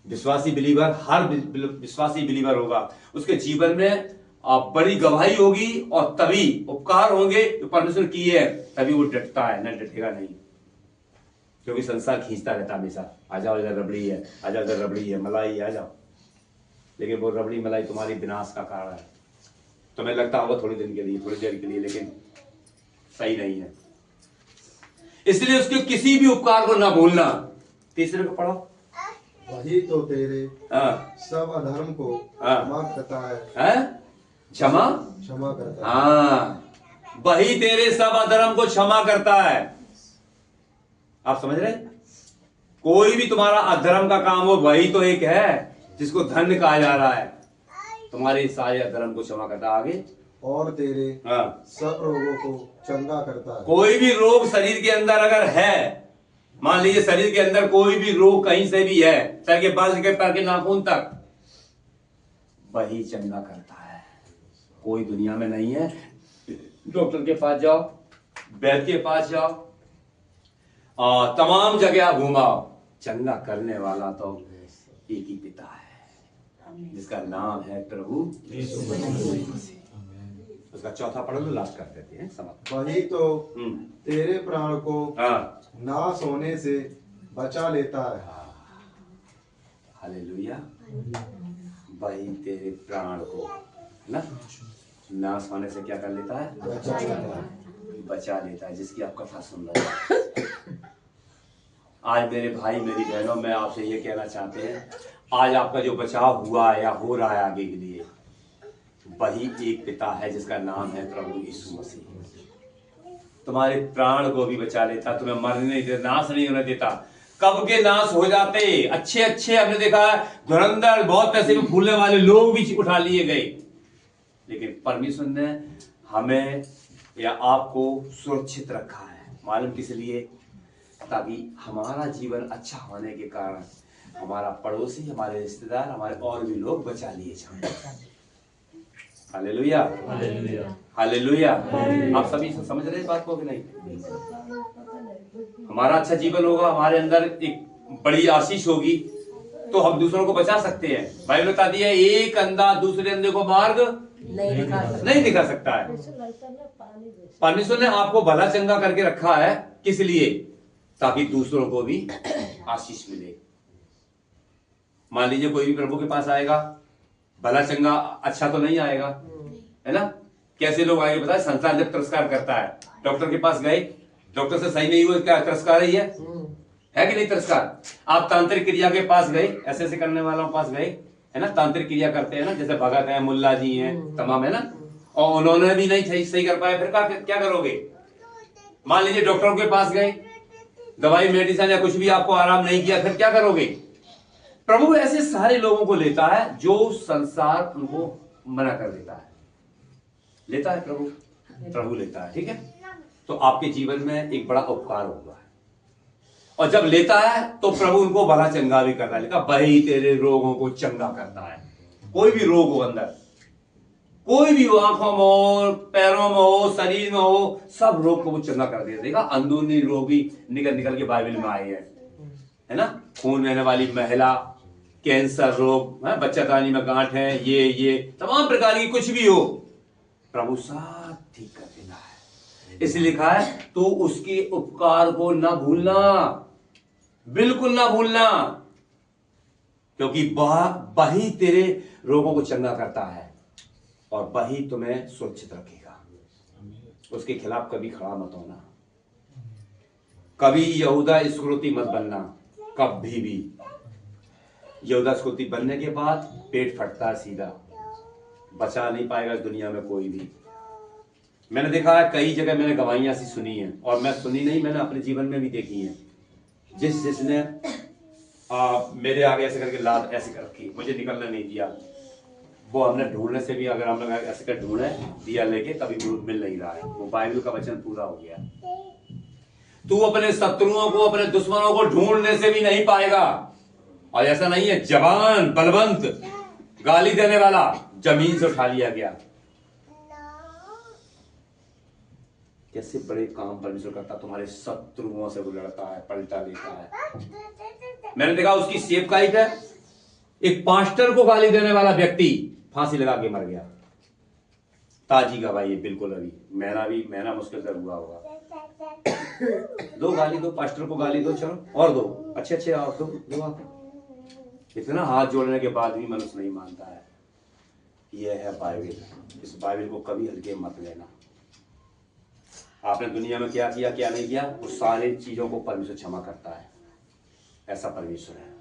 विश्वासी बिलीवर, हर विश्वासी बिलीवर होगा, उसके जीवन में बड़ी गवाही होगी और तभी उपकार होंगे जो परमेश्वर किए है, तभी वो डटता है, न डटेगा नहीं। क्योंकि संसार खींचता रहता हमेशा, आ जाओ इधर रबड़ी है, आ जाओ इधर रबड़ी है, मलाई आ जाओ। लेकिन वो रबड़ी मलाई तुम्हारी विनाश का कारण है। तुम्हें लगता होगा थोड़ी दिन के लिए, थोड़ी देर के लिए, लेकिन सही नहीं है। इसलिए उसके किसी भी उपकार को ना भूलना। तीसरे को पढ़ो। वही तो तेरे सब अधर्म को क्षमा करता है। क्षमा करता है। हाँ, वही तेरे सब अधर्म को क्षमा करता है। आप समझ रहे? कोई भी तुम्हारा अधर्म का काम हो, वही तो एक है जिसको धन्य कहा जा रहा है। तुम्हारे सारे अधर्म को क्षमा करता है। आगे, और तेरे सब रोगों को चंगा करता है। कोई भी रोग शरीर के अंदर अगर है, मान लीजिए शरीर के अंदर कोई भी रोग कहीं से भी है, सर के बाल से पैर के नाखून तक, वही चंगा करता है। कोई दुनिया में नहीं है। डॉक्टर के पास जाओ, वैद्य के पास जाओ, तमाम जगह घुमाओ, चंगा करने वाला तो एक ही पिता है, जिसका नाम है प्रभु यीशु मसीह। उसका चौथा पढ़ लो, लास्ट कर देते हैं समाप्त। वही तो तेरे प्राण को नाश होने से बचा लेता है। हालेलुया। वही तेरे प्राण को ना नाश होने से क्या कर लेता है? बचा लेता है। जिसकी आप कथा सुन रहे हैं आज, मेरे भाई मेरी बहनों, मैं आपसे ये कहना चाहते हैं, आज आपका जो बचाव हुआ है या हो रहा है आगे के लिए, वही एक पिता है जिसका नाम है प्रभु यीशु मसीह। तुम्हारे प्राण को भी बचा लेता, तुम्हें मरने नहीं देता, नाश नहीं होने देता। कब के नाश हो जाते, अच्छे अच्छे हमने देखा धुरंधर, बहुत पैसे में फूलने वाले लोग भी उठा लिए गए, लेकिन परमेश्वर ने हमें या आपको सुरक्षित रखा है। मालूम किस लिए? ताकि हमारा जीवन अच्छा होने के कारण हमारा पड़ोसी, हमारे रिश्तेदार, हमारे और भी लोग बचा लिए जाएं। Hallelujah, hallelujah. हालेलुया। आप सभी समझ रहे हैं इस बात को कि नहीं? हमारा अच्छा जीवन होगा, हमारे अंदर एक बड़ी आशीष होगी, तो हम दूसरों को बचा सकते हैं। बाइबल बताती है एक अंधा दूसरे अंधे को मार्ग नहीं दिखा सकता है। परमेश्वर ने आपको भला चंगा करके रखा है, किस लिए? ताकि दूसरों को भी आशीष मिले। मान लीजिए कोई भी प्रभु के पास आएगा, भला चंगा अच्छा तो नहीं आएगा, है ना? कैसे लोग आएंगे पता है? संसार जब तिरस्कार करता है, डॉक्टर के पास गए, डॉक्टर से सही नहीं हुआ, क्या तिरस्कार ही है कि नहीं तिरस्कार? आप तांत्रिक क्रिया के पास गए, ऐसे करने वालों के पास गए, है ना? तांत्रिक क्रिया करते हैं ना, जैसे भगत है, मुल्ला जी हैं, तमाम, है ना? और उन्होंने भी नहीं सही कर पाए, फिर क्या करोगे? मान लीजिए डॉक्टरों के पास गए, दवाई मेडिसिन या कुछ भी आपको आराम नहीं किया, फिर क्या करोगे? प्रभु ऐसे सारे लोगों को लेता है जो संसार उनको मना कर देता है, लेता है प्रभु लेता है, ठीक है? तो आपके जीवन में एक बड़ा उपकार हुआ है, और जब लेता है तो प्रभु उनको भला चंगा भी करता है। लिखा वही तेरे रोगों को चंगा करता है। कोई भी रोग हो अंदर, कोई भी हो, आंखों में हो, पैरों में हो, शरीर में हो, सब रोग को वो चंगा कर देगा। देखा अंदरूनी रोग भी निकल के बाइबल में आए हैं, है ना? खून बहने वाली महिला, कैंसर रोग, बच्चादानी में गांठ है, ये तमाम प्रकार की कुछ भी हो, प्रभु सब ठीक कर देता है। इसलिए लिखा है तो उसके उपकार को ना भूलना, बिल्कुल ना भूलना, क्योंकि वही तेरे रोगों को चंगा करता है और वही तुम्हें सुरक्षित रखेगा। उसके खिलाफ कभी खड़ा मत होना, कभी यहूदा इस्करियोती मत बनना, कभी भी। यहूदा इस्करियोती बनने के बाद पेट फटता है सीधा, बचा नहीं पाएगा इस दुनिया में कोई भी। मैंने देखा है कई जगह, मैंने गवाहियां सी सुनी है, और मैं सुनी नहीं, मैंने अपने जीवन में भी देखी है। जिसने मेरे आगे ऐसे करके लात ऐसे कर रखी, मुझे निकलने नहीं दिया, वो हमने ढूंढने से भी, अगर हम लोग ऐसे कर ढूंढे दिया लेके, कभी मिल नहीं रहा है। वो बाइबल का वचन पूरा हो गया। तू अपने शत्रुओं को, अपने दुश्मनों को ढूंढने से भी नहीं पाएगा। और ऐसा नहीं है जवान बलवंत गाली देने वाला जमीन से उठा लिया गया। कैसे बड़े काम परमेश्वर करता, तुम्हारे शत्रुओं से वो लड़ता है, पलटा देता है। मैंने देखा उसकी सेवकाई पे एक पास्टर को गाली देने वाला व्यक्ति फांसी लगा के मर गया। ताजी गवाही है बिल्कुल। अभी महीना मुश्किल से हुआ होगा। दो गाली दो, पास्टर को गाली दो, चलो और दो, अच्छे और दो आप। इतना हाथ जोड़ने के बाद भी मनुष्य नहीं मानता है। यह है बाइबल। इस बाइबल को कभी हल्के मत लेना। आपने दुनिया में क्या किया क्या नहीं किया, वो सारी चीजों को परमेश्वर क्षमा करता है। ऐसा परमेश्वर है।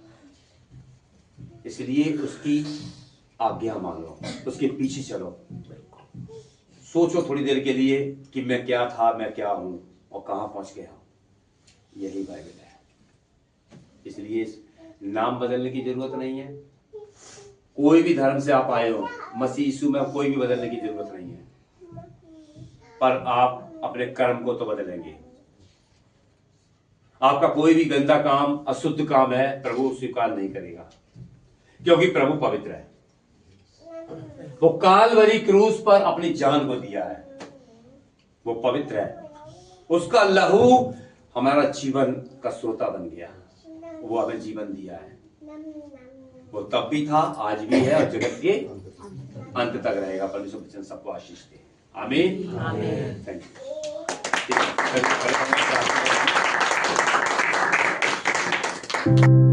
इसलिए उसकी आज्ञा मानो, उसके पीछे चलो। सोचो थोड़ी देर के लिए कि मैं क्या था, मैं क्या हूं और कहां पहुंच गया हूं। यही बाइबल है। इसलिए नाम बदलने की जरूरत नहीं है। कोई भी धर्म से आप आए हो, मसीह यीशु में कोई भी बदलने की जरूरत नहीं है, पर आप अपने कर्म को तो बदलेंगे। आपका कोई भी गंदा काम, अशुद्ध काम है, प्रभु स्वीकार नहीं करेगा, क्योंकि प्रभु पवित्र है। वो कालवरी क्रूस पर अपनी जान को दिया है, वो पवित्र है। उसका लहू हमारा जीवन का स्रोता बन गया। वो हमें जीवन दिया है। वो तब भी था, आज भी है और जगत के अंत तक रहेगा। परमेश्वर वचन सबको आशीष दे। आमीन, आमीन। Thank you.